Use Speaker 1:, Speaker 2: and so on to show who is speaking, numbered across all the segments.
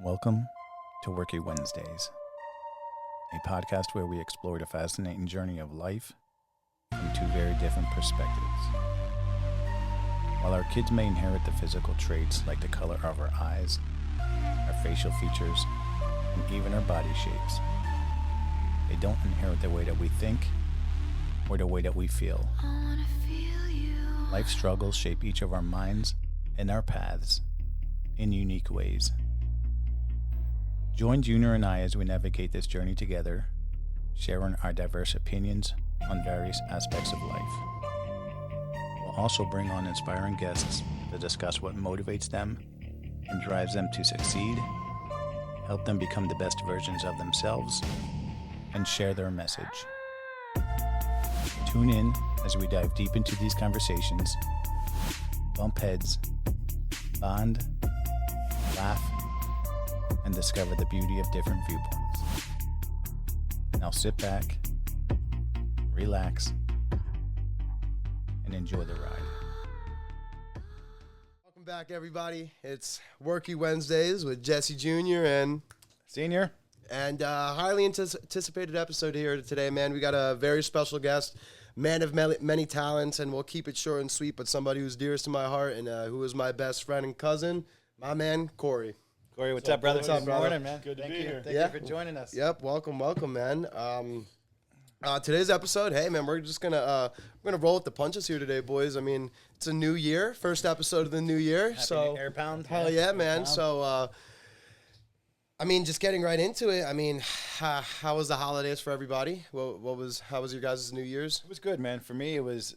Speaker 1: Welcome to Worky Wednesdays, a podcast where we explore the fascinating journey of life from two very different perspectives. While our kids may inherit the physical traits like the color of our eyes, our facial features, and even our body shapes, they don't inherit the way that we think or the way that we feel. Life struggles shape each of our minds and our paths in unique ways. Join Junior and I as we navigate this journey together, sharing our diverse opinions on various aspects of life. We'll also bring on inspiring guests to discuss what motivates them and drives them to succeed, help them become the best versions of themselves, and share their message. Tune in as we dive deep into these conversations, bump heads, bond, laugh, and discover the beauty of different viewpoints. Now sit back, relax, and enjoy the ride.
Speaker 2: Welcome back, everybody. It's Worky Wednesdays with Jesse Jr. and
Speaker 1: Senior.
Speaker 2: And highly anticipated episode here today, man. We got a very special guest, man of many talents, and we'll keep it short and sweet, but somebody who's dearest to my heart and who is my best friend and cousin, my man, Cory.
Speaker 1: Cory, what's up, brother?
Speaker 2: What's up, brother?
Speaker 1: Morning, man.
Speaker 3: Good to
Speaker 1: Thank
Speaker 3: be
Speaker 1: you.
Speaker 3: here.
Speaker 1: Thank you for joining us.
Speaker 2: Yep, welcome, man. Today's episode, hey, man, we're just gonna roll with the punches here today, boys. I mean, it's a new year, first episode of the new year.
Speaker 1: Happy air pound.
Speaker 2: Hell yeah, man. So, I mean, just getting right into it. I mean, how was the holidays for everybody? How was your guys' New Year's?
Speaker 1: It was good, man. For me, it was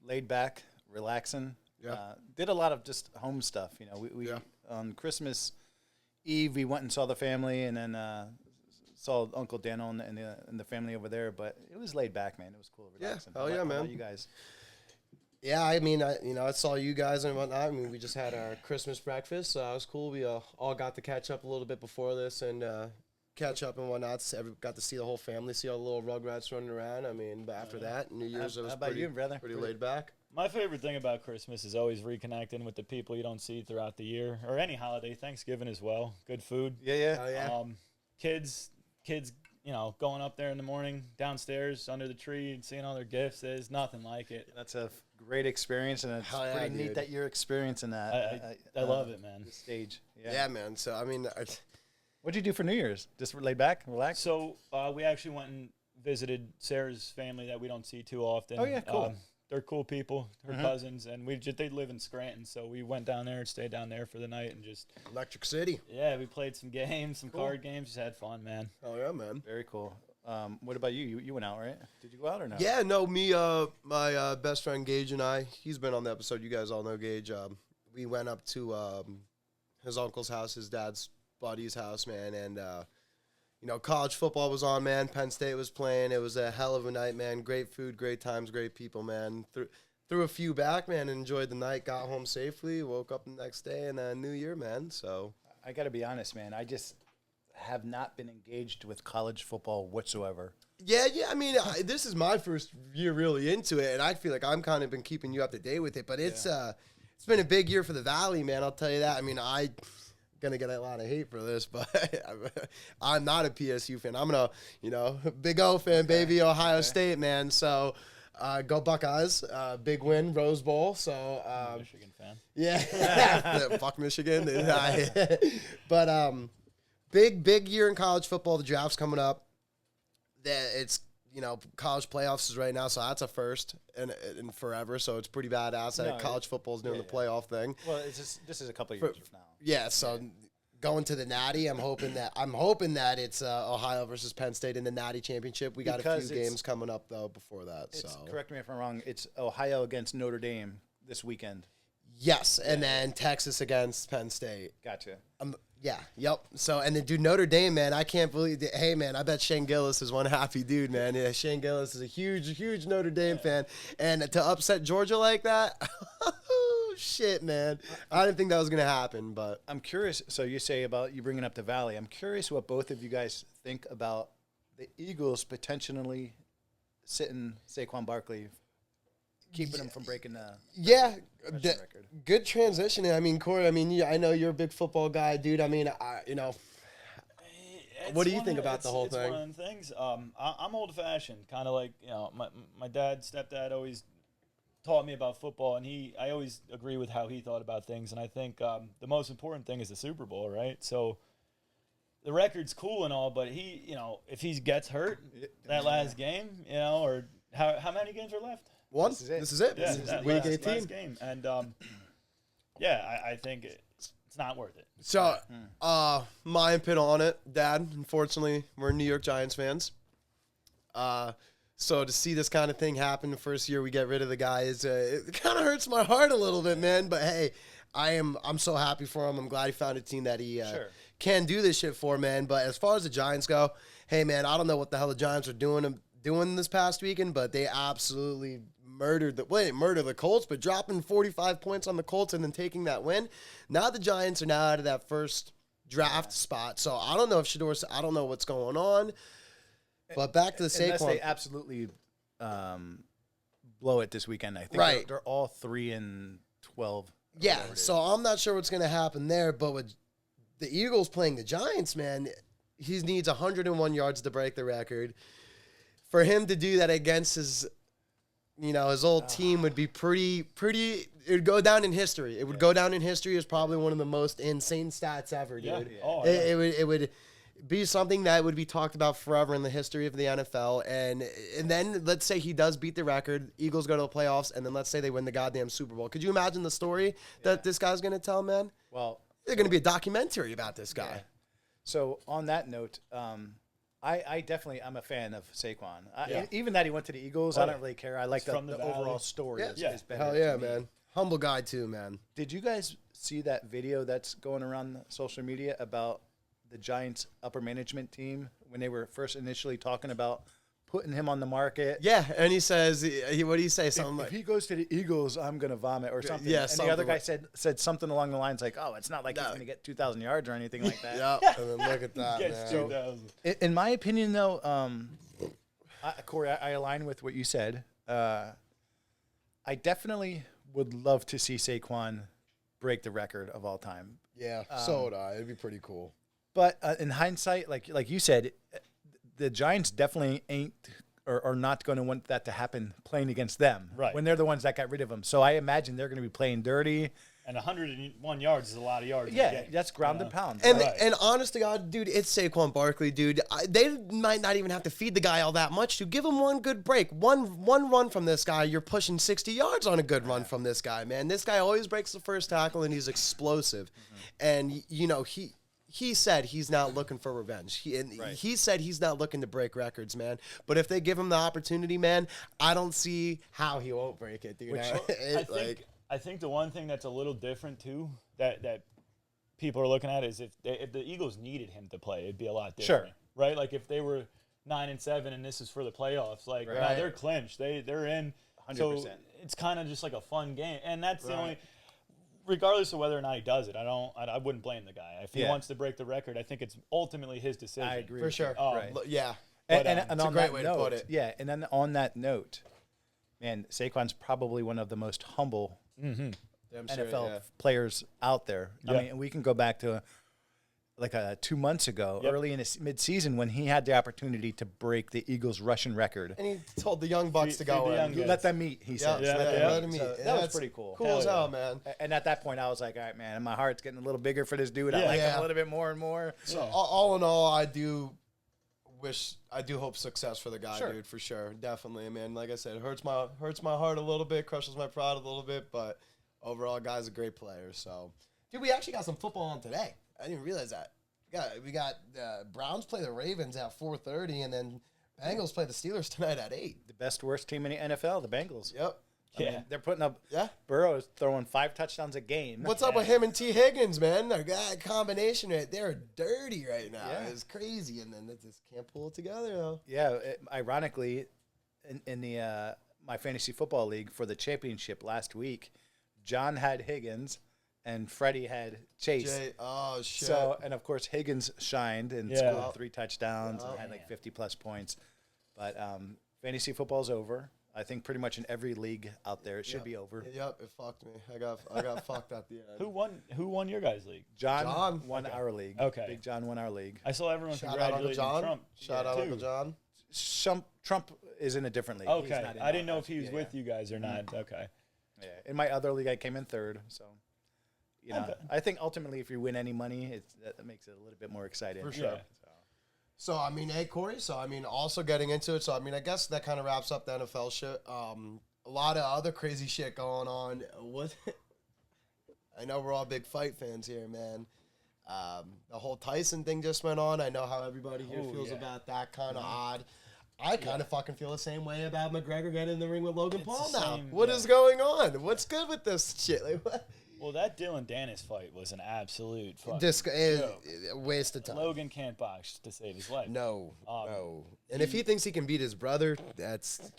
Speaker 1: laid back, relaxing.
Speaker 2: Yeah.
Speaker 1: Did a lot of just home stuff. You know, we on Christmas Eve we went and saw the family, and then saw Uncle Dano and the family over there. But it was laid back, man. It was cool, relaxing.
Speaker 2: Yeah. Hell yeah, man.
Speaker 1: How about you guys?
Speaker 2: Yeah, I mean, I saw you guys and whatnot. I mean, we just had our Christmas breakfast, so it was cool. We all got to catch up a little bit before this and catch up and whatnot. Got to see the whole family, see all the little Rugrats running around. I mean, but after that, New Year's, it was
Speaker 1: how about you, brother?
Speaker 2: pretty laid back.
Speaker 3: My favorite thing about Christmas is always reconnecting with the people you don't see throughout the year, or any holiday, Thanksgiving as well. Good food.
Speaker 1: Yeah.
Speaker 2: Oh, yeah.
Speaker 3: Kids, going up there in the morning, downstairs under the tree and seeing all their gifts. There's nothing like it.
Speaker 1: That's a great experience, and it's
Speaker 2: Hell yeah,
Speaker 1: pretty neat
Speaker 2: dude.
Speaker 1: that you're experiencing that.
Speaker 3: I love it, man.
Speaker 1: The stage.
Speaker 2: Yeah, man. So, I mean,
Speaker 1: What'd you do for New Year's? Just laid back, relax?
Speaker 3: So we actually went and visited Sarah's family that we don't see too often.
Speaker 1: Oh, yeah, cool.
Speaker 3: They're cool people, her cousins, and they live in Scranton, so we went down there and stayed down there for the night and just
Speaker 2: Electric City.
Speaker 3: yeah, we played some games, some card games, just had fun, man.
Speaker 2: Oh, yeah, man.
Speaker 1: Very cool. What about you? You went out, right? Did you go out or no?
Speaker 2: Yeah, no, me, my best friend Gage and I, he's been on the episode. You guys all know Gage. We went up to his uncle's house, his dad's buddy's house, man, and college football was on, man. Penn State was playing. It was a hell of a night, man. Great food, great times, great people, man. Threw a few back, man, and enjoyed the night. Got home safely. Woke up the next day, and New Year, man. So
Speaker 1: I got to be honest, man. I just have not been engaged with college football whatsoever.
Speaker 2: yeah. I mean, this is my first year really into it, and I feel like I'm kind of been keeping you up to date with it. But it's been a big year for the Valley, man. I'll tell you that. I mean, gonna get a lot of hate for this, but I'm not a PSU fan. I'm Big O fan, baby, Ohio State, man. So go Buckeyes. Big win, Rose Bowl. So
Speaker 3: Michigan fan.
Speaker 2: yeah, fuck Michigan. But big year in college football. The draft's coming up. It's college playoffs is right now, so that's a first in forever. So it's pretty badass that college football is doing the playoff thing.
Speaker 1: Well, this is a couple of years from now.
Speaker 2: Yeah, so going to the Natty, I'm hoping that it's Ohio versus Penn State in the Natty Championship. We got a few games coming up though before that. So
Speaker 1: correct me if I'm wrong. It's Ohio against Notre Dame this weekend.
Speaker 2: Yes, and then Texas against Penn State.
Speaker 1: Gotcha.
Speaker 2: Yeah, yep. So, and then, dude, Notre Dame, man, I can't believe that. Hey, man, I bet Shane Gillis is one happy dude, man. Yeah, Shane Gillis is a huge Notre Dame fan. And to upset Georgia like that, shit, man. I didn't think that was going to happen, but.
Speaker 1: I'm curious. So you say about you bringing up the Valley. I'm curious what both of you guys think about the Eagles potentially sitting Saquon Barkley keeping him from breaking the
Speaker 2: Yeah,
Speaker 1: rushing record.
Speaker 2: good transition. I mean, Cory, I mean, I know you're a big football guy, dude. I mean, what do you think about the whole thing?
Speaker 3: It's one of the things. I'm old-fashioned, kind of like, my dad, stepdad always taught me about football, and I always agree with how he thought about things. And I think the most important thing is the Super Bowl, right? So the record's cool and all, but if he gets hurt that last game, or how many games are left?
Speaker 2: One.
Speaker 1: This is it.
Speaker 2: This is it.
Speaker 3: Yeah,
Speaker 2: This is
Speaker 3: that
Speaker 2: week
Speaker 3: last
Speaker 2: 18.
Speaker 3: game, and I think it's not worth it.
Speaker 2: So, my input on it, Dad. Unfortunately, we're New York Giants fans. So to see this kind of thing happen the first year we get rid of the guy it kind of hurts my heart a little bit, man. But hey, I'm so happy for him. I'm glad he found a team that he can do this shit for, man. But as far as the Giants go, hey, man, I don't know what the hell the Giants are doing this past weekend, but they absolutely murdered the Colts, but dropping 45 points on the Colts and then taking that win. Now the Giants are now out of that first draft spot. So I don't know if I don't know what's going on. But back to the Saquon.
Speaker 1: Unless they absolutely blow it this weekend, I think
Speaker 2: Right.
Speaker 1: they're all 3-12.
Speaker 2: Yeah, so I'm not sure what's going to happen there. But with the Eagles playing the Giants, man, he needs 101 yards to break the record. For him to do that against his old team would be pretty. It would go down in history. It would go down in history as probably one of the most insane stats ever, dude.
Speaker 3: Yeah. Oh,
Speaker 2: It would be something that would be talked about forever in the history of the NFL. And then let's say he does beat the record, Eagles go to the playoffs, and then let's say they win the goddamn Super Bowl. Could you imagine the story that this guy's going to tell, man?
Speaker 1: Well,
Speaker 2: There's going to be a documentary about this guy.
Speaker 1: yeah. So on that note, I definitely I'm a fan of Saquon. Even that he went to the Eagles, I don't really care. I like the
Speaker 3: from the valley.
Speaker 1: overall story.
Speaker 2: Yeah.
Speaker 1: Is better
Speaker 2: Hell
Speaker 1: to
Speaker 2: yeah,
Speaker 1: me.
Speaker 2: man. Humble guy too, man.
Speaker 1: Did you guys see that video that's going around social media about the Giants' upper management team when they were first initially talking about putting him on the market?
Speaker 2: Yeah, and he says, what do you say?
Speaker 1: If,
Speaker 2: Something
Speaker 1: if
Speaker 2: like,
Speaker 1: he goes to the Eagles, I'm going to vomit or something.
Speaker 2: Yeah,
Speaker 1: and
Speaker 2: something
Speaker 1: the other guy
Speaker 2: like-
Speaker 1: said something along the lines like, oh, it's not like he's going to get 2,000 yards or anything like that.
Speaker 2: yeah, and then look at that,
Speaker 3: Gets
Speaker 2: man.
Speaker 3: 2,000.
Speaker 1: In my opinion, though, Cory, I align with what you said. I definitely would love to see Saquon break the record of all time.
Speaker 2: Yeah, so would I. It'd be pretty cool.
Speaker 1: But in hindsight, like you said, the Giants definitely ain't or are not going to want that to happen playing against them when they're the ones that got rid of him. So I imagine they're going to be playing dirty.
Speaker 3: And 101 yards is a lot of yards. in a
Speaker 1: Yeah,
Speaker 3: game,
Speaker 1: that's ground and pound.
Speaker 2: And
Speaker 3: Right.
Speaker 2: and honest to God, dude, it's Saquon Barkley, dude. They might not even have to feed the guy all that much to give him one good break. One run from this guy, you're pushing 60 yards on a good run from this guy, man. This guy always breaks the first tackle, and he's explosive. And, he said he's not looking for revenge. He said he's not looking to break records, man. But if they give him the opportunity, man, I don't see how he won't break it, dude.
Speaker 3: I think the one thing that's a little different too that people are looking at is if the Eagles needed him to play, it'd be a lot different.
Speaker 1: Sure.
Speaker 3: Right? Like if they were 9-7 and this is for the playoffs, like no, they're clinched. They're in.
Speaker 1: 100%.
Speaker 3: So it's kind of just like a fun game, and that's the only. Regardless of whether or not he does it, I wouldn't blame the guy. If he wants to break the record, I think it's ultimately his decision.
Speaker 1: I agree
Speaker 2: for sure.
Speaker 1: Right.
Speaker 2: Yeah.
Speaker 3: But,
Speaker 1: And
Speaker 2: it's
Speaker 1: on
Speaker 2: a great
Speaker 1: that
Speaker 2: way
Speaker 1: note,
Speaker 2: to put it.
Speaker 1: yeah, and then on that note, man, Saquon's probably one of the most humble NFL players out there.
Speaker 3: Yeah.
Speaker 1: I mean, we can go back to 2 months ago, early in his mid-season, when he had the opportunity to break the Eagles' rushing record.
Speaker 2: And he told the young bucks to go
Speaker 3: the
Speaker 2: in.
Speaker 3: young
Speaker 1: You let them meet, he says.
Speaker 2: Let him eat.
Speaker 1: So
Speaker 2: Yeah,
Speaker 1: that was
Speaker 2: that's
Speaker 1: pretty cool.
Speaker 2: Cool as hell, man.
Speaker 1: And at that point, I was like, all right, man, my heart's getting a little bigger for this dude. I
Speaker 3: Yeah.
Speaker 1: like him
Speaker 2: Yeah.
Speaker 1: a little bit more and more.
Speaker 2: So all in all, I do hope success for the guy,
Speaker 1: Sure.
Speaker 2: dude, for sure, definitely, man. Like I said, hurts my heart a little bit, crushes my pride a little bit, but overall, guy's a great player. So, dude, we actually got some football on today. I didn't realize that. We got Browns play the Ravens at 4:30, and then Bengals play the Steelers tonight at 8.
Speaker 1: The best, worst team in the NFL, the Bengals.
Speaker 2: Yep.
Speaker 1: I mean, they're putting up.
Speaker 2: Yeah.
Speaker 1: Burrow's throwing 5 touchdowns a game.
Speaker 2: What's up with him and T. Higgins, man? That combination right there, dirty right now.
Speaker 1: Yeah.
Speaker 2: It's crazy, and then they just can't pull it together, though.
Speaker 1: Yeah, ironically, in the my fantasy football league for the championship last week, John had Higgins and Freddie had Chase.
Speaker 2: Oh, shit.
Speaker 1: So, and of course, Higgins shined and scored 3 touchdowns and had 50-plus points. But fantasy football's over. I think pretty much in every league out there, it should be over.
Speaker 2: Yep, it fucked me. I got fucked at the end.
Speaker 3: Who won your guys' league?
Speaker 1: John won our league.
Speaker 3: Okay.
Speaker 1: Big John won our league.
Speaker 3: I saw everyone
Speaker 2: Shout out Uncle
Speaker 3: congratulating
Speaker 2: John.
Speaker 3: Trump.
Speaker 2: Shout out Uncle John.
Speaker 1: Trump is in a different league. He's
Speaker 3: Okay,
Speaker 1: not in
Speaker 3: I didn't know
Speaker 1: ours.
Speaker 3: if he was with you guys or not. Okay.
Speaker 1: Yeah, in my other league, I came in third. So,
Speaker 3: Okay.
Speaker 1: I think ultimately, if you win any money, that makes it a little bit more exciting.
Speaker 2: For sure.
Speaker 3: Yeah.
Speaker 2: So, I mean, hey, Cory. So, I mean, also getting into it. So, I mean, I guess that kind of wraps up the NFL shit. A lot of other crazy shit going on. What? I know we're all big fight fans here, man. The whole Tyson thing just went on. I know how everybody here feels about that. Kind of odd. I kind of fucking feel the same way about McGregor getting in the ring with Logan Paul
Speaker 3: the
Speaker 2: now.
Speaker 3: same,
Speaker 2: What is going on? What's good with this shit? Like, what?
Speaker 3: Well, that Dylan Dennis fight was an absolute fucking
Speaker 2: Waste of time.
Speaker 3: Logan can't box to save his life.
Speaker 2: No. And if he thinks he can beat his brother, that's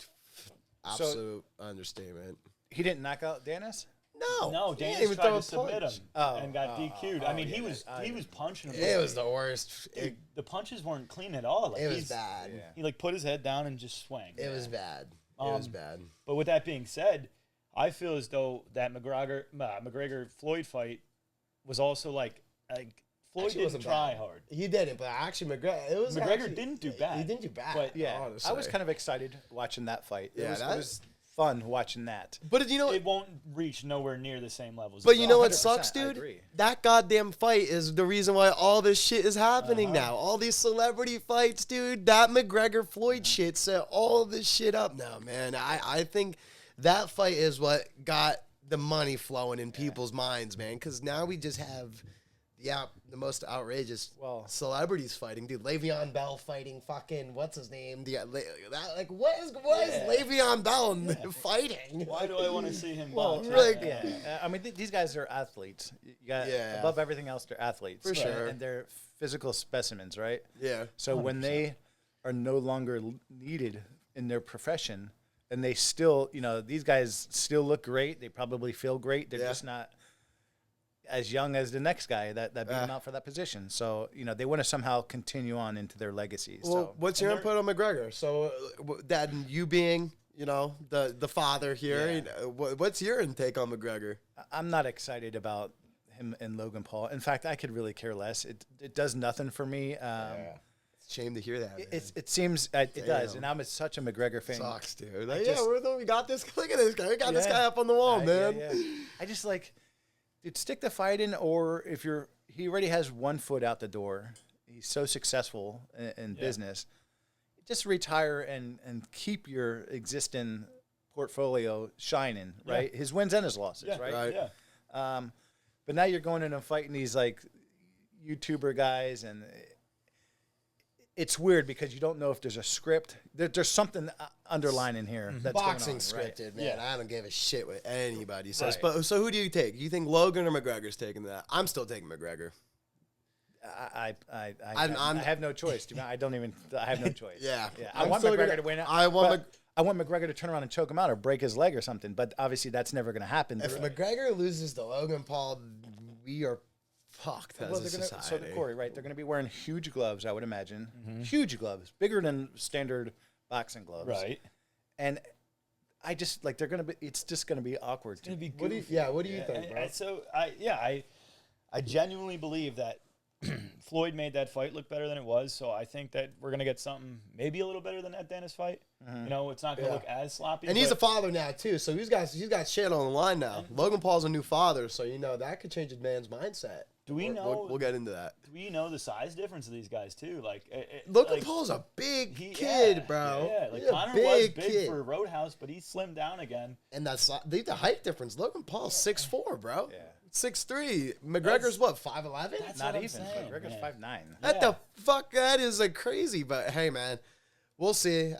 Speaker 2: absolute understatement.
Speaker 1: He didn't knock out Dennis?
Speaker 3: No,
Speaker 2: he didn't
Speaker 3: Dennis
Speaker 2: even
Speaker 3: tried
Speaker 2: throw
Speaker 3: to
Speaker 2: a
Speaker 3: submit him
Speaker 2: punch.
Speaker 3: and got DQ'd. I mean, he was punching him.
Speaker 2: It was the worst.
Speaker 3: Dude, the punches weren't clean at all. Like,
Speaker 2: It was bad.
Speaker 1: Yeah.
Speaker 3: He like put his head down and just swung.
Speaker 2: It was bad. It was bad.
Speaker 3: But with that being said, I feel as though that McGregor Floyd fight was also like Floyd
Speaker 2: Actually,
Speaker 3: didn't
Speaker 2: wasn't
Speaker 3: try
Speaker 2: bad.
Speaker 3: hard.
Speaker 2: He didn't, but actually
Speaker 3: McGregor didn't do bad.
Speaker 2: He didn't do bad.
Speaker 3: But
Speaker 1: Yeah.
Speaker 2: honestly.
Speaker 1: I was kind of excited watching that fight.
Speaker 2: Yeah,
Speaker 1: It
Speaker 2: that-
Speaker 1: was fun watching that.
Speaker 2: But you know,
Speaker 3: It won't reach nowhere near the same levels.
Speaker 2: but
Speaker 3: as
Speaker 2: you know what
Speaker 1: 100%,
Speaker 2: sucks,
Speaker 1: I
Speaker 2: dude?
Speaker 1: agree.
Speaker 2: That goddamn fight is the reason why all this shit is happening now. All these celebrity fights, dude. That McGregor Floyd shit set all this shit up now, man. I think that fight is what got the money flowing in people's minds, man. Because now we just have, the most outrageous celebrities fighting, dude. Le'Veon Bell fighting fucking what's his name? What is Le'Veon Bell fighting?
Speaker 3: Why do I want to see him?
Speaker 1: Well,
Speaker 3: box?
Speaker 2: really-
Speaker 1: Yeah. I mean, these guys are athletes. You got
Speaker 2: Yeah.
Speaker 1: above everything else, they're athletes.
Speaker 2: For sure.
Speaker 1: And they're physical specimens, right?
Speaker 2: Yeah.
Speaker 1: So when they are no longer needed in their profession, and they still, these guys still look great. They probably feel great. They're just not as young as the next guy that beat them out for that position. So, they want to somehow continue on into their legacy.
Speaker 2: Well,
Speaker 1: So
Speaker 2: what's your input on McGregor? So, Dad, you being, the father here, what's your intake on McGregor?
Speaker 1: I'm not excited about him and Logan Paul. In fact, I could really care less. It does nothing for me.
Speaker 2: It's a shame to hear that. Man.
Speaker 1: It seems it does, and I'm such a McGregor fan.
Speaker 2: Sucks, dude.
Speaker 1: I
Speaker 2: Like,
Speaker 1: just-
Speaker 2: we got this. Look at this guy. We got this
Speaker 1: Yeah.
Speaker 2: guy up on the wall, man.
Speaker 1: Yeah. I just dude, stick to fighting, or if he already has one foot out the door. He's so successful in business. Just retire and keep your existing portfolio shining, right? His wins and his losses,
Speaker 3: Yeah.
Speaker 1: right?
Speaker 3: Yeah.
Speaker 1: But now you're going in and fighting these YouTuber guys, and it's weird because you don't know if there's a script. There's something underlining here. That's
Speaker 2: Boxing
Speaker 1: going on, right?
Speaker 2: scripted, man.
Speaker 3: Yeah.
Speaker 2: I don't give a shit what anybody says.
Speaker 3: Right.
Speaker 2: But so who do you take? Do you think Logan or McGregor's taking that? I'm still taking McGregor.
Speaker 1: I
Speaker 2: I'm-
Speaker 1: have no choice. I have no choice.
Speaker 2: Yeah.
Speaker 1: I
Speaker 2: I'm
Speaker 1: want
Speaker 2: still
Speaker 1: McGregor
Speaker 2: gonna-
Speaker 1: to win it.
Speaker 2: I want
Speaker 1: I want McGregor to turn around and choke him out or break his leg or something. But obviously, that's never going to happen.
Speaker 2: If McGregor loses to Logan Paul, we are fucked as
Speaker 1: Well,
Speaker 2: a
Speaker 1: they're gonna, so
Speaker 2: society.
Speaker 1: the Cory, right? They're going to be wearing huge gloves, I would imagine. Huge gloves, bigger than standard boxing gloves.
Speaker 3: Right.
Speaker 1: And I just they're going to be. It's just going to be awkward.
Speaker 3: It's gonna be
Speaker 2: What do you,
Speaker 3: goofy.
Speaker 2: what do you think, bro?
Speaker 3: And so I genuinely believe that Floyd made that fight look better than it was. So I think that we're gonna get something maybe a little better than that Dennis fight. It's not gonna look as sloppy.
Speaker 2: And he's a
Speaker 3: but
Speaker 2: father now too, so he's got shit on the line now. Logan Paul's a new father, so that could change a man's mindset.
Speaker 3: Do we know?
Speaker 2: We'll get into that.
Speaker 3: Do we know the size difference of these guys too?
Speaker 2: Logan Paul's a big kid, bro.
Speaker 3: Yeah,
Speaker 2: He's a
Speaker 3: Conor was big
Speaker 2: kid.
Speaker 3: for Roadhouse, but he slimmed down again.
Speaker 2: And that's the height difference. Logan Paul's 6'4", bro.
Speaker 1: Yeah.
Speaker 2: 6'3". McGregor's what, 5'11"?
Speaker 3: That's
Speaker 1: Not
Speaker 3: what I'm
Speaker 1: even.
Speaker 3: saying,
Speaker 1: McGregor's
Speaker 3: man.
Speaker 1: 5'9".
Speaker 2: What
Speaker 3: Yeah.
Speaker 2: the fuck? That is crazy. But hey, man, we'll see.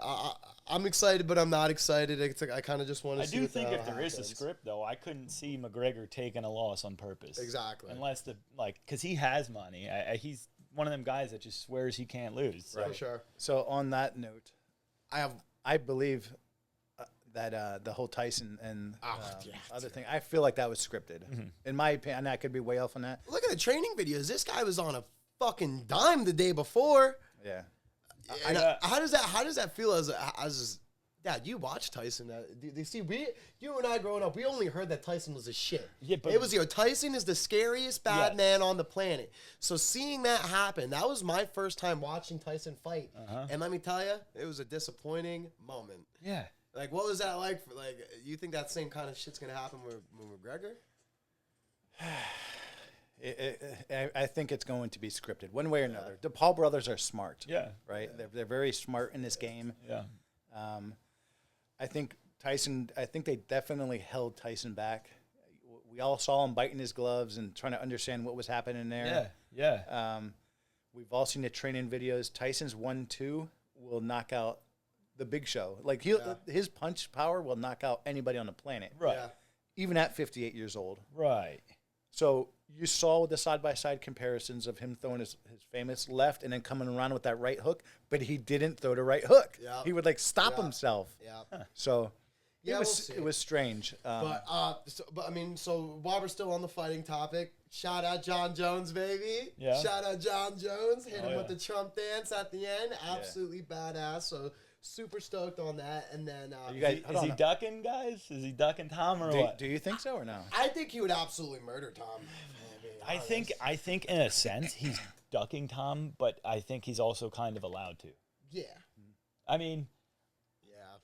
Speaker 2: I'm excited, but I'm not excited. I kind of just want to
Speaker 3: I
Speaker 2: see.
Speaker 3: do think if there is a script, though, I couldn't see McGregor taking a loss on purpose.
Speaker 2: Exactly.
Speaker 3: Unless because he has money. He's one of them guys that just swears he can't lose. So.
Speaker 2: For sure.
Speaker 1: So on that note,
Speaker 2: I
Speaker 1: believe that the whole Tyson and
Speaker 2: yeah.
Speaker 1: other thing, I feel like that was scripted. In my opinion, and I could be way off on that.
Speaker 2: look at the training videos. This guy was on a fucking dime the day before.
Speaker 1: Yeah.
Speaker 2: And how does that feel as Dad, you watch Tyson. You and I growing up, we only heard that Tyson was a shit.
Speaker 3: Yeah, but
Speaker 2: it was, Tyson is the scariest bad man on the planet. So seeing that happen, that was my first time watching Tyson fight. And let me tell you, it was a disappointing moment.
Speaker 3: Yeah.
Speaker 2: Like, what was that like? You think that same kind of shit's going to happen with McGregor?
Speaker 1: I think it's going to be scripted one way or another. The Paul brothers are smart.
Speaker 3: Yeah.
Speaker 1: Right? Yeah. They're very smart in this game.
Speaker 3: Yeah.
Speaker 1: I think they definitely held Tyson back. We all saw him biting his gloves and trying to understand what was happening there.
Speaker 3: Yeah.
Speaker 1: We've all seen the training videos. Tyson's 1-2 will knock out the Big Show. Like his punch power will knock out anybody on the planet.
Speaker 3: Right.
Speaker 2: Yeah.
Speaker 1: Even at 58 years old.
Speaker 3: Right.
Speaker 1: So you saw the side-by-side comparisons of him throwing his famous left and then coming around with that right hook, but he didn't throw the right hook.
Speaker 2: Yeah.
Speaker 1: He would stop himself.
Speaker 2: Yeah.
Speaker 1: So
Speaker 2: Yeah,
Speaker 1: it was strange.
Speaker 2: But I mean, so while we're still on the fighting topic, shout out John Jones, baby.
Speaker 3: Yeah.
Speaker 2: Shout out John Jones. Hit him
Speaker 3: yeah.
Speaker 2: with the Trump dance at the end. Absolutely badass. So super stoked on that. And then
Speaker 3: Is he ducking, guys? Is he ducking Tom or what?
Speaker 1: Do you think so or no?
Speaker 2: I think he would absolutely murder Tom.
Speaker 3: I think in a sense he's ducking Tom, but I think he's also kind of allowed to.
Speaker 2: Yeah.
Speaker 3: I mean,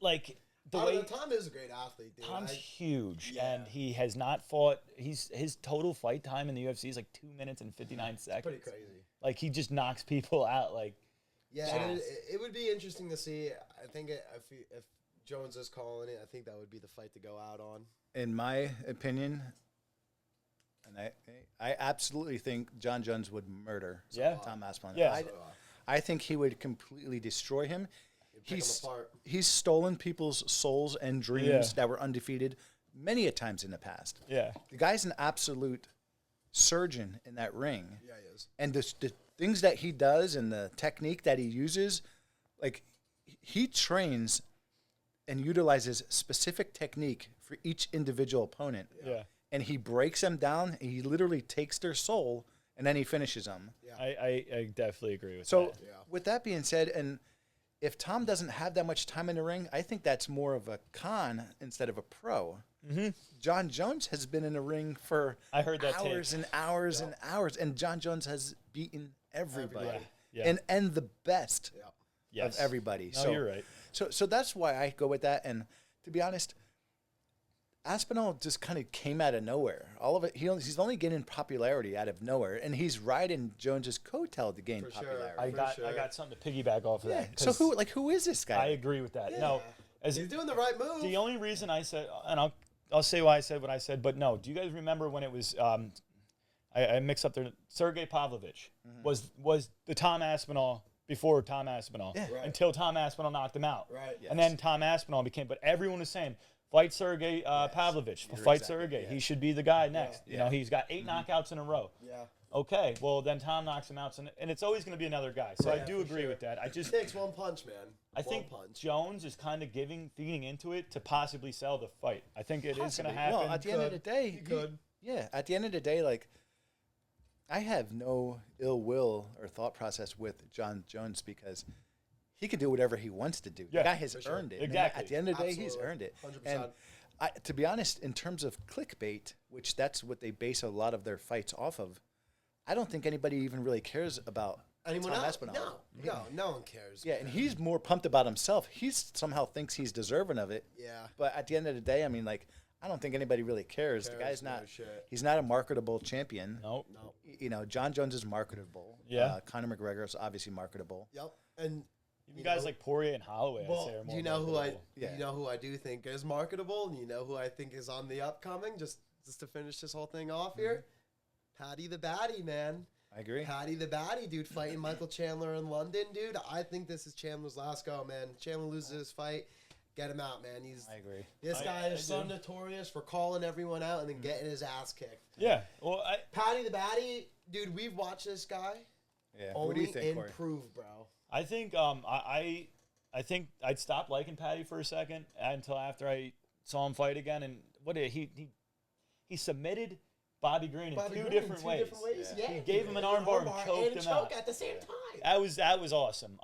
Speaker 3: like the
Speaker 2: I
Speaker 3: way
Speaker 2: don't know, Tom is a great athlete, dude.
Speaker 3: Tom's huge, and he has not fought. His total fight time in the UFC is like 2 minutes and 59 seconds.
Speaker 2: Pretty crazy.
Speaker 3: Like he just knocks people out. Like
Speaker 2: and it would be interesting to see. I think if Jones is calling it, I think that would be the fight to go out on.
Speaker 1: In my opinion, and I absolutely think John Jones would murder Tom Aspinall.
Speaker 3: Yeah.
Speaker 1: I think he would completely destroy him.
Speaker 2: Pick him apart.
Speaker 1: He's stolen people's souls and dreams that were undefeated many a times in the past.
Speaker 3: Yeah.
Speaker 1: The guy's an absolute surgeon in that ring.
Speaker 2: Yeah, he is.
Speaker 1: And the things that he does and the technique that he uses, like he trains and utilizes specific technique for each individual opponent.
Speaker 3: Yeah.
Speaker 1: And he breaks them down. And he literally takes their soul and then he finishes them.
Speaker 2: Yeah.
Speaker 3: I definitely agree with
Speaker 1: So
Speaker 3: that.
Speaker 1: with that being said, and if Tom doesn't have that much time in the ring, I think that's more of a con instead of a pro. Mm-hmm. John Jones has been in the ring for hours and hours and hours, and John Jones has beaten everybody. And the best of everybody.
Speaker 3: No,
Speaker 1: so
Speaker 3: you're right.
Speaker 1: So that's why I go with that. And to be honest, Aspinall just kind of came out of nowhere. All of it, he's only getting popularity out of nowhere, and he's riding Jones's coattail to gain popularity.
Speaker 3: I got something to piggyback off of that.
Speaker 1: So who is this guy?
Speaker 3: I agree with that. No,
Speaker 2: he's doing the right move.
Speaker 3: The only reason I said, and I'll say why I said what I said, but no. Do you guys remember when it was? I mixed up there. Sergey Pavlovich was the Tom Aspinall before Tom Aspinall until Tom Aspinall knocked him out.
Speaker 2: Right.
Speaker 3: And then Tom Aspinall became. But everyone was saying, fight Sergey Pavlovich. Fight Sergey. He should be the guy next. You know, he's got 8 knockouts in a row.
Speaker 2: Yeah.
Speaker 3: Okay, well then Tom knocks him out, and it's always going to be another guy. So I do agree with that.
Speaker 2: It takes one punch, man.
Speaker 3: I think Jones is kind of feeding into it to possibly sell the fight. I think it is going to happen.
Speaker 1: Well, at the end of the day,
Speaker 2: he could.
Speaker 1: Yeah, at the end of the day, like I have no ill will or thought process with John Jones because he can do whatever he wants to do. The guy has earned it.
Speaker 3: Exactly.
Speaker 1: At the end of the day, he's earned it.
Speaker 2: 100%.
Speaker 1: And to be honest, in terms of clickbait, which that's what they base a lot of their fights off of, I don't think anybody even really cares about
Speaker 2: anyone
Speaker 1: Tom
Speaker 2: else.
Speaker 1: Aspinall.
Speaker 2: No one cares.
Speaker 1: Yeah, and he's more pumped about himself. He somehow thinks he's deserving of it.
Speaker 2: Yeah.
Speaker 1: But at the end of the day, I mean, like, I don't think anybody really cares. The guy's not. He's not a marketable champion.
Speaker 3: Nope.
Speaker 1: You know, John Jones is marketable.
Speaker 3: Yeah.
Speaker 1: Conor McGregor is obviously marketable.
Speaker 2: Yep. And
Speaker 3: even guys like Poirier and Holloway, I'd say, are more
Speaker 2: you know who
Speaker 3: marketable.
Speaker 2: you know who I do think is marketable, and you know who I think is on the upcoming. Just to finish this whole thing off here, Paddy the Baddy, man.
Speaker 1: I agree.
Speaker 2: Paddy the Baddy, dude, fighting Michael Chandler in London, dude. I think this is Chandler's last go, man. Chandler loses his fight. Get him out, man.
Speaker 1: I agree.
Speaker 2: This guy is so notorious for calling everyone out and then getting his ass kicked.
Speaker 3: Yeah. Well,
Speaker 2: Paddy the Baddy, dude, we've watched this guy.
Speaker 1: Yeah.
Speaker 2: Only
Speaker 1: What do you think, Cory?
Speaker 2: improve, bro.
Speaker 3: I think I think I'd stopped liking Paddy for a second until after I saw him fight again. And what did he submitted Bobby Green in two different ways.
Speaker 4: Yeah.
Speaker 3: He gave him an armbar and choked him out.
Speaker 4: at the same time.
Speaker 3: That was awesome.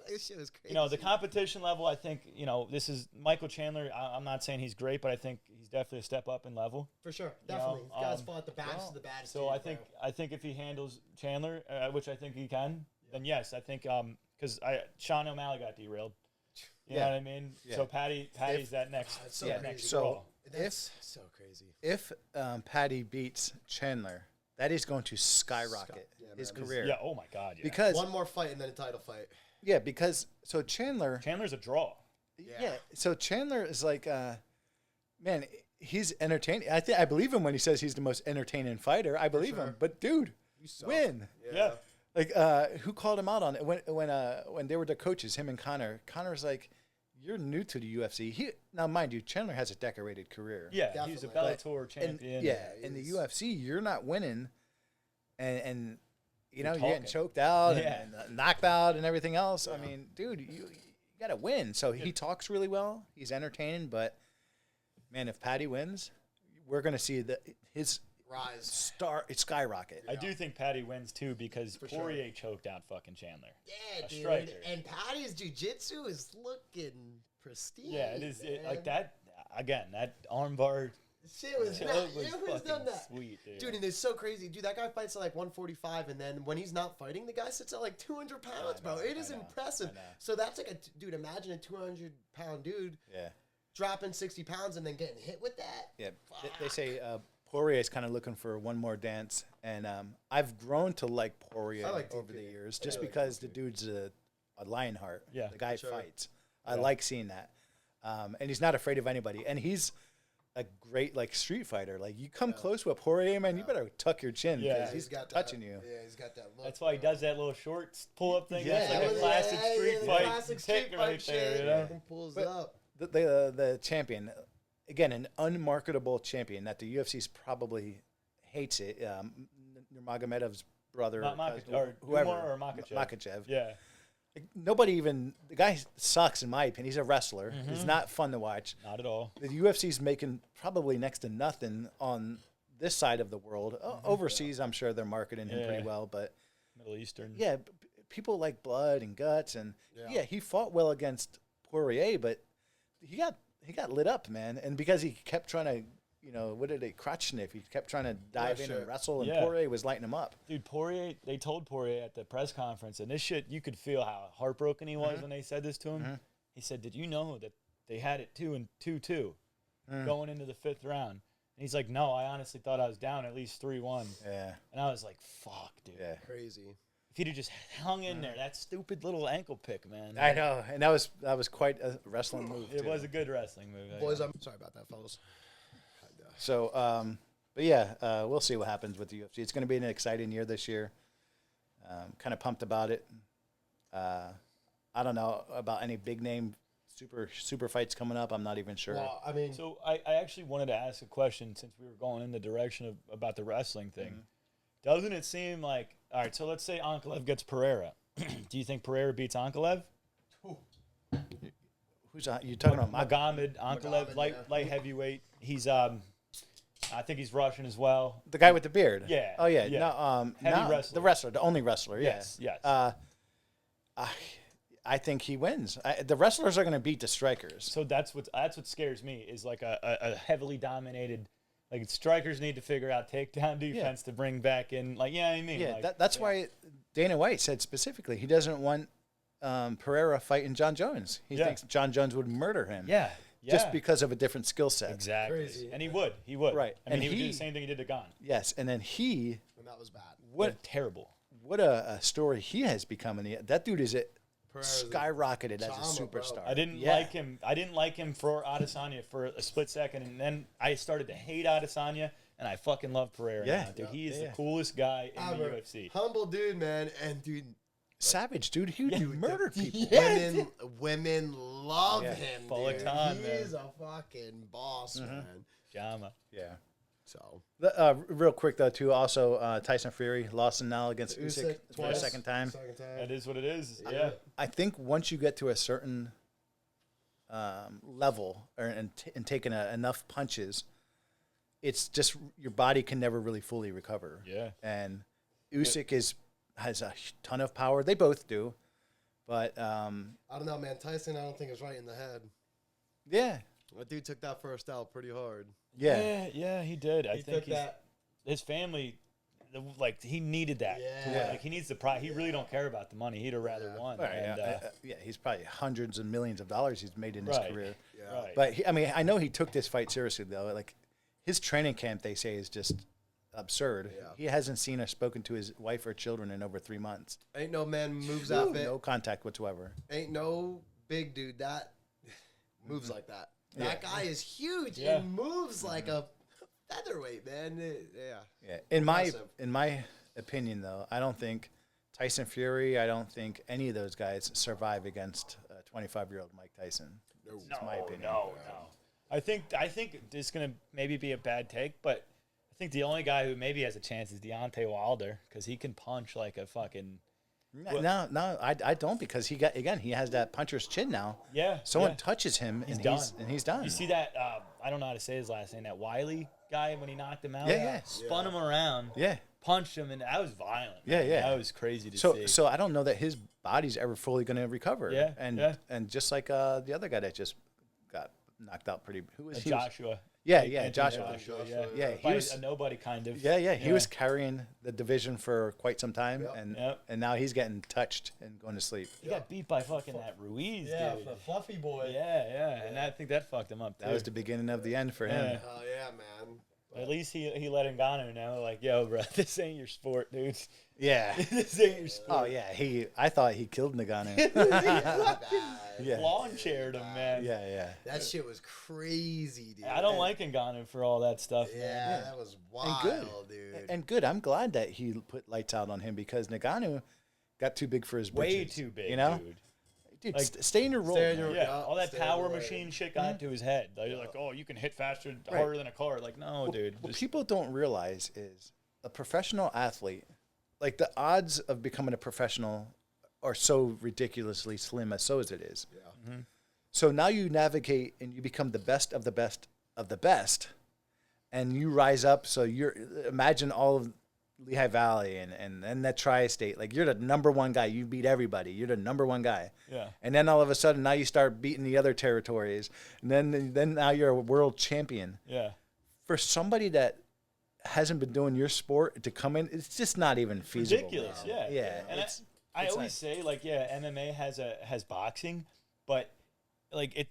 Speaker 4: This shit was crazy.
Speaker 3: You know, the competition level, I think, you know, this is Michael Chandler. I'm not saying he's great, but I think he's definitely a step up in level.
Speaker 4: For sure,
Speaker 3: You
Speaker 4: definitely.
Speaker 3: know,
Speaker 4: These guys fought the baddest of the baddest.
Speaker 3: So I think if he handles Chandler, which I think he can, then yes, I think because Sean O'Malley got derailed. You know what I mean?
Speaker 1: Yeah.
Speaker 3: So Patty's that next.
Speaker 4: so
Speaker 3: that
Speaker 4: crazy.
Speaker 3: next
Speaker 1: So
Speaker 3: draw.
Speaker 4: That's so crazy.
Speaker 1: If Patty beats Chandler, that is going to skyrocket his career.
Speaker 3: Yeah. Oh my God. Yeah.
Speaker 1: Because
Speaker 2: One more fight and then a title fight.
Speaker 1: because so Chandler,
Speaker 3: Chandler's a draw.
Speaker 1: so Chandler is like, man, he's entertaining. I believe him when he says he's the most entertaining fighter. I believe him. But dude, win.
Speaker 3: Yeah.
Speaker 1: Like, who called him out on it when they were the coaches? Him and Connor. Connor's like, you're new to the UFC. Now, mind you, Chandler has a decorated career.
Speaker 3: Yeah. He's a Bellator champion.
Speaker 1: In the UFC, you're not winning, and you know
Speaker 3: You're
Speaker 1: you're getting
Speaker 3: talking.
Speaker 1: choked out
Speaker 3: Yeah.
Speaker 1: and knocked out and everything else. I mean, dude, you got to win. So he talks really well. He's entertaining, but man, if Patty wins, we're gonna see his
Speaker 2: Rise.
Speaker 1: skyrocket.
Speaker 3: I do think Patty wins too because Poirier choked out fucking Chandler.
Speaker 4: Yeah,
Speaker 3: A
Speaker 4: dude.
Speaker 3: striker.
Speaker 4: And Patty's jiu-jitsu is looking pristine.
Speaker 3: Yeah, it is
Speaker 4: man.
Speaker 3: like that. Again, that armbar
Speaker 4: Shit was
Speaker 3: choke
Speaker 4: nuts.
Speaker 3: was
Speaker 4: You know who's
Speaker 3: fucking
Speaker 4: done that?
Speaker 3: sweet, dude.
Speaker 2: Dude, and it's so crazy. Dude, that guy fights at like 145, and then when he's not fighting, the guy sits at like 200 pounds, bro. It is impressive.
Speaker 3: I know.
Speaker 2: So that's like dude, imagine a 200-pound dude
Speaker 1: Yeah,
Speaker 2: dropping 60 pounds and then getting hit with that.
Speaker 1: yeah. They say Poirier is kind of looking for one more dance, and I've grown to like Poirier
Speaker 2: I like
Speaker 1: over the
Speaker 2: TK.
Speaker 1: years, just
Speaker 2: I like
Speaker 1: because the dude's a lionheart.
Speaker 3: Yeah,
Speaker 1: the guy
Speaker 2: sure.
Speaker 1: fights. I like seeing that, and he's not afraid of anybody, and he's a great like street fighter. Like you come close with Poirier, man, you better tuck your chin because
Speaker 3: Yeah.
Speaker 1: he's
Speaker 2: got
Speaker 1: touching
Speaker 2: that,
Speaker 1: you.
Speaker 2: Yeah, he's got that look.
Speaker 3: That's why he does that little short pull-up thing.
Speaker 1: Yeah,
Speaker 3: That's like
Speaker 1: that
Speaker 3: a
Speaker 1: was-
Speaker 3: classic street
Speaker 2: the
Speaker 3: fight
Speaker 2: classic
Speaker 3: tick
Speaker 2: street
Speaker 3: right
Speaker 2: fight
Speaker 3: there.
Speaker 2: shit.
Speaker 3: You know?
Speaker 2: And pulls
Speaker 1: But-
Speaker 2: up.
Speaker 1: The champion, again, an unmarketable champion that the UFC's probably hates it. Nurmagomedov's brother,
Speaker 3: Or
Speaker 1: whoever,
Speaker 3: Umar or Makhachev.
Speaker 1: Makhachev.
Speaker 3: Yeah.
Speaker 1: Like, nobody even the guy sucks in my opinion. He's a wrestler. He's not fun to watch.
Speaker 3: Not at all.
Speaker 1: The UFC's making probably next to nothing on this side of the world. Overseas, I'm sure they're marketing him pretty
Speaker 3: Yeah.
Speaker 1: well, but
Speaker 3: Middle Eastern.
Speaker 1: yeah, people like blood and guts, and he fought well against Poirier, but he got lit up, man, and because he kept trying to, what did they crotch sniff? He kept trying to dive in and wrestle, and
Speaker 3: Yeah.
Speaker 1: Poirier was lighting him up.
Speaker 3: Dude, Poirier, they told Poirier at the press conference, and this shit, you could feel how heartbroken he was when they said this to him. He said, did you know that they had it 2-2 going into the fifth round? And he's like, no, I honestly thought I was down at least 3-1.
Speaker 1: Yeah,
Speaker 3: And I was like, fuck, dude.
Speaker 1: yeah.
Speaker 2: Crazy.
Speaker 3: If he'd have just hung in there, that stupid little ankle pick, man.
Speaker 1: I know, and that was quite a wrestling move.
Speaker 3: It
Speaker 1: too.
Speaker 3: was a good wrestling move.
Speaker 2: Boys, I'm sorry about that, fellas.
Speaker 1: So, but yeah, we'll see what happens with the UFC. It's going to be an exciting year this year. Kind of pumped about it. I don't know about any big name super fights coming up. I'm not even sure.
Speaker 2: Well, I mean,
Speaker 3: So I actually wanted to ask a question since we were going in the direction of about the wrestling thing. Doesn't it seem like, all right, so let's say Ankalev gets Pereira. Do you think Pereira beats Ankalev?
Speaker 1: Who's you talking about?
Speaker 3: Magomed, Ankalev,
Speaker 2: Magomed,
Speaker 3: light heavyweight. He's I think he's Russian as well.
Speaker 1: The guy with the beard.
Speaker 3: Yeah,
Speaker 1: Oh yeah.
Speaker 3: yeah.
Speaker 1: No.
Speaker 3: Heavy
Speaker 1: no,
Speaker 3: wrestler.
Speaker 1: The wrestler, the only wrestler. Yeah.
Speaker 3: Yes.
Speaker 1: I think he wins. The wrestlers are going to beat the strikers.
Speaker 3: So that's what scares me is like a heavily dominated. Like strikers need to figure out takedown defense to bring back in. Like I mean.
Speaker 1: Yeah.
Speaker 3: Like,
Speaker 1: That's why Dana White said specifically he doesn't want Pereira fighting John Jones. He thinks John Jones would murder him.
Speaker 3: Yeah.
Speaker 1: Just because of a different skill set.
Speaker 3: Exactly.
Speaker 2: Crazy.
Speaker 3: And he would.
Speaker 1: Right.
Speaker 3: I mean,
Speaker 1: And
Speaker 3: he would do
Speaker 1: he-
Speaker 3: the same thing he did to Gon.
Speaker 1: Yes. And then
Speaker 2: and that was bad.
Speaker 1: what
Speaker 3: Terrible.
Speaker 1: what a story he has become. That dude is
Speaker 2: Pereira's a
Speaker 1: skyrocketed as a
Speaker 2: drama, bro.
Speaker 1: superstar.
Speaker 3: I didn't like him. I didn't like him for Adesanya for a split second, and then I started to hate Adesanya, and I fucking love Pereira.
Speaker 1: Yeah.
Speaker 3: now, dude. He is
Speaker 1: Yeah.
Speaker 3: the coolest guy in the
Speaker 2: Ever.
Speaker 3: UFC.
Speaker 2: Humble dude, man, and dude,
Speaker 1: Savage, dude. He murdered people.
Speaker 2: women love
Speaker 1: Yeah.
Speaker 2: him.
Speaker 3: Full of
Speaker 2: Dude.
Speaker 3: time,
Speaker 2: He's a fucking boss, man.
Speaker 3: Jama.
Speaker 1: Yeah.
Speaker 2: So
Speaker 1: Real quick though, too. Also, Tyson Fury lost now against Usyk for a
Speaker 2: twice.
Speaker 1: second time.
Speaker 2: Second time.
Speaker 3: That is what it is. Yeah.
Speaker 1: I think once you get to a certain level and taking enough punches, it's just your body can never really fully recover.
Speaker 3: Yeah.
Speaker 1: And Usyk has a ton of power. They both do, but
Speaker 2: I don't know, man. Tyson, I don't think is right in the head.
Speaker 1: yeah,
Speaker 2: That dude took that first out pretty hard.
Speaker 3: Yeah, he did. I think
Speaker 2: took that.
Speaker 3: his family, like he needed that. To
Speaker 2: Yeah.
Speaker 3: win. Like he needs the prize. He really don't care about the money. He'd have rather won.
Speaker 1: Right,
Speaker 3: And,
Speaker 1: he's probably hundreds of millions of dollars he's made in his
Speaker 3: Right.
Speaker 1: career.
Speaker 2: Yeah.
Speaker 3: Right.
Speaker 1: But I mean, I know he took this fight seriously though. Like his training camp, they say, is just absurd.
Speaker 2: Yeah.
Speaker 1: He hasn't seen or spoken to his wife or children in over 3 months.
Speaker 2: Ain't no man moves that bit.
Speaker 1: No contact whatsoever.
Speaker 2: Ain't no big dude that moves like that.
Speaker 1: Yeah.
Speaker 2: That guy is huge
Speaker 3: Yeah.
Speaker 2: and moves like a featherweight, man. Yeah.
Speaker 1: Yeah.
Speaker 2: Impressive.
Speaker 1: In my opinion, though, I don't think Tyson Fury. I don't think any of those guys survive against 25-year-old Mike Tyson. That's my opinion.
Speaker 3: No. I think this is gonna maybe be a bad take, but I think the only guy who maybe has a chance is Deontay Wilder because he can punch like a fucking
Speaker 1: No, I don't because he has that puncher's chin now.
Speaker 3: yeah.
Speaker 1: Someone
Speaker 3: yeah.
Speaker 1: touches him and
Speaker 3: done.
Speaker 1: he's done.
Speaker 3: You see that? I don't know how to say his last name. That Wiley guy when he knocked him out.
Speaker 1: Yeah.
Speaker 3: Spun him around.
Speaker 1: Yeah.
Speaker 3: Punched him, and that was violent.
Speaker 1: Yeah,
Speaker 3: man.
Speaker 1: yeah.
Speaker 3: That was crazy to
Speaker 1: So
Speaker 3: see.
Speaker 1: so I don't know that his body's ever fully going to recover.
Speaker 3: Yeah,
Speaker 1: And
Speaker 3: yeah.
Speaker 1: and just like the other guy that just got knocked out pretty. Who was he?
Speaker 3: Joshua.
Speaker 1: Yeah,
Speaker 3: Anthony
Speaker 1: Joshua.
Speaker 3: Yeah,
Speaker 1: Yeah, he
Speaker 3: By
Speaker 1: was-
Speaker 3: a nobody kind of.
Speaker 1: Yeah, he was carrying the division for quite some time,
Speaker 2: Yep.
Speaker 1: and now he's getting touched and going to sleep.
Speaker 3: He got beat by fucking that Ruiz,
Speaker 2: Yeah,
Speaker 3: dude.
Speaker 2: for Fluffy Boy.
Speaker 3: Yeah, and I think that fucked him up too.
Speaker 1: That was the beginning of the end for him.
Speaker 3: Yeah.
Speaker 2: Oh, yeah, man.
Speaker 3: At least he let Ngannou know, like, yo, bro, this ain't your sport, dude.
Speaker 1: Yeah.
Speaker 3: This ain't your sport.
Speaker 1: Oh yeah. I thought he killed Nagano. Yeah.
Speaker 3: Lawn chaired him, man.
Speaker 1: Yeah.
Speaker 2: That shit was crazy, dude.
Speaker 3: I don't like Ngannou for all that stuff,
Speaker 2: Yeah,
Speaker 3: man.
Speaker 2: that was
Speaker 1: And
Speaker 2: wild,
Speaker 1: good.
Speaker 2: dude.
Speaker 1: And good. I'm glad that he put lights out on him because Nagano got too big for his
Speaker 3: Way
Speaker 1: britches,
Speaker 3: too big,
Speaker 1: You know,
Speaker 3: dude.
Speaker 1: Dude, stay in your role.
Speaker 2: Stay in
Speaker 1: man.
Speaker 2: your-
Speaker 3: Yeah,
Speaker 2: Yeah,
Speaker 3: all that
Speaker 2: stay in
Speaker 3: power
Speaker 2: the lane.
Speaker 3: machine shit got into his head. Like, you're like, oh, you can hit faster, harder than a car. Like, no, dude.
Speaker 1: What
Speaker 3: just-
Speaker 1: people don't realize is a professional athlete, like the odds of becoming a professional are so ridiculously slim as so as it is.
Speaker 2: Yeah.
Speaker 1: So now you navigate and you become the best of the best of the best, and you rise up. So imagine all of Lehigh Valley and that tri-state. Like you're the number one guy. You beat everybody. You're the number one guy.
Speaker 3: Yeah.
Speaker 1: And then all of a sudden now you start beating the other territories, and then now you're a world champion.
Speaker 3: Yeah.
Speaker 1: For somebody that hasn't been doing your sport to come in, it's just not even feasible.
Speaker 3: Ridiculous,
Speaker 1: man.
Speaker 3: yeah.
Speaker 1: Yeah.
Speaker 3: And I
Speaker 1: it's
Speaker 3: always say, like, yeah, MMA has boxing, but like it,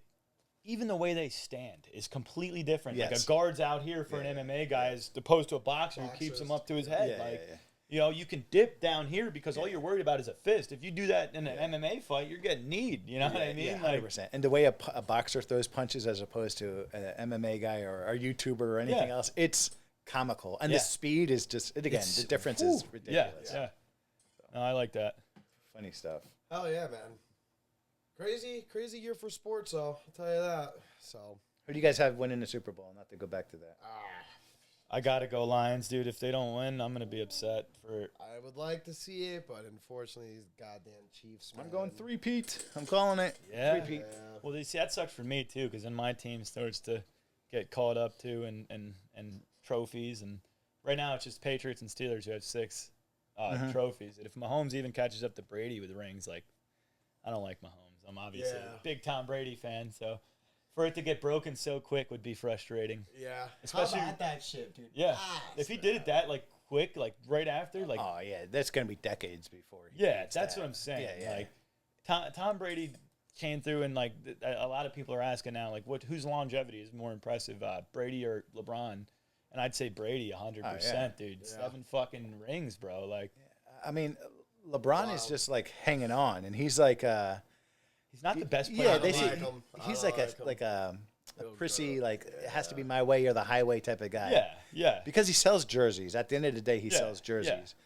Speaker 3: even the way they stand is completely different. Like
Speaker 1: Yes.
Speaker 3: a guard's out here for an MMA guy as opposed to a boxer who keeps him up to his head.
Speaker 1: Yeah,
Speaker 3: like,
Speaker 1: yeah.
Speaker 3: you know, you can dip down here because all you're worried about is a fist. If you do that in an MMA fight, you're getting kneed. You know what I mean?
Speaker 1: Yeah,
Speaker 3: Like,
Speaker 1: 100%. And the way a boxer throws punches as opposed to an MMA guy or a YouTuber or anything
Speaker 3: Yeah.
Speaker 1: else, it's comical. And
Speaker 3: Yeah.
Speaker 1: the speed is just, again,
Speaker 3: It's-
Speaker 1: the difference
Speaker 3: whew,
Speaker 1: is ridiculous.
Speaker 3: Yeah. No, I like that.
Speaker 1: Funny stuff.
Speaker 2: Hell yeah, man. Crazy year for sports, though. I'll tell you that. So,
Speaker 1: Who do you guys have winning the Super Bowl? Not to go back to that.
Speaker 3: I gotta go Lions, dude. If they don't win, I'm gonna be upset for.
Speaker 2: I would like to see it, but unfortunately, these goddamn Chiefs, man.
Speaker 1: I'm going three-peat. I'm calling it.
Speaker 3: Yeah.
Speaker 1: Three-peat.
Speaker 2: Yeah.
Speaker 3: Well, see, that sucks for me too, because then my team starts to get caught up too, and trophies. And right now, it's just Patriots and Steelers who have 6 trophies. And if Mahomes even catches up to Brady with rings, like, I don't like Mahomes. I'm obviously
Speaker 2: Yeah.
Speaker 3: a big Tom Brady fan, so for it to get broken so quick would be frustrating.
Speaker 2: Yeah.
Speaker 3: Especially,
Speaker 4: How about that shit, dude?
Speaker 3: yeah,
Speaker 4: Ah,
Speaker 3: if he did it that like quick, like right after, like,
Speaker 1: Oh, yeah. That's going to be decades before. he
Speaker 3: yeah,
Speaker 1: beats
Speaker 3: that's
Speaker 1: that.
Speaker 3: what I'm saying.
Speaker 1: Yeah, yeah.
Speaker 3: Like Tom Brady came through, and like a lot of people are asking now, like, whose longevity is more impressive, Brady or LeBron? And I'd say Brady, 100%, dude.
Speaker 2: Yeah.
Speaker 3: 7 fucking rings, bro. Like,
Speaker 1: I mean, LeBron is just like hanging on, and he's like,
Speaker 3: he's not the best player.
Speaker 1: yeah,
Speaker 3: in the
Speaker 1: they
Speaker 3: league.
Speaker 1: say
Speaker 2: like him. I
Speaker 1: he's
Speaker 2: don't
Speaker 1: like
Speaker 2: like him.
Speaker 1: a prissy, like it has to be my way or the highway type of guy.
Speaker 3: Yeah.
Speaker 1: Because he sells jerseys. At the end of the day, he
Speaker 3: Yeah,
Speaker 1: sells jerseys.
Speaker 3: yeah.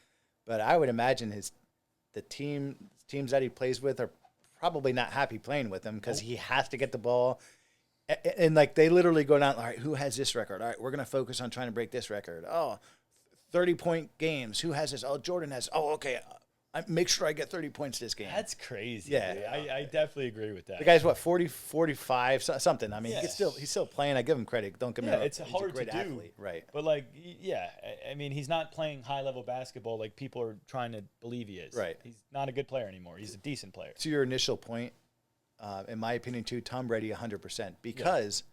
Speaker 1: But I would imagine the teams that he plays with are probably not happy playing with him because he has to get the ball. And like they literally go down, all right, who has this record? All right, we're going to focus on trying to break this record. Oh, 30-point games. Who has this? Oh, Jordan has. Oh, okay. make sure I get 30 points this game.
Speaker 3: That's crazy.
Speaker 1: Yeah.
Speaker 3: dude. I definitely agree with that.
Speaker 1: The guy's what, 40, 45, something. I mean,
Speaker 3: Yeah.
Speaker 1: he's still playing. I give him credit. Don't get me wrong.
Speaker 3: It's
Speaker 1: He's
Speaker 3: hard
Speaker 1: a great
Speaker 3: to do.
Speaker 1: athlete, right?
Speaker 3: But like, yeah, I mean, he's not playing high level basketball like people are trying to believe he is.
Speaker 1: Right.
Speaker 3: He's not a good player anymore. He's a decent player.
Speaker 1: To your initial point, in my opinion, too, Tom Brady 100% because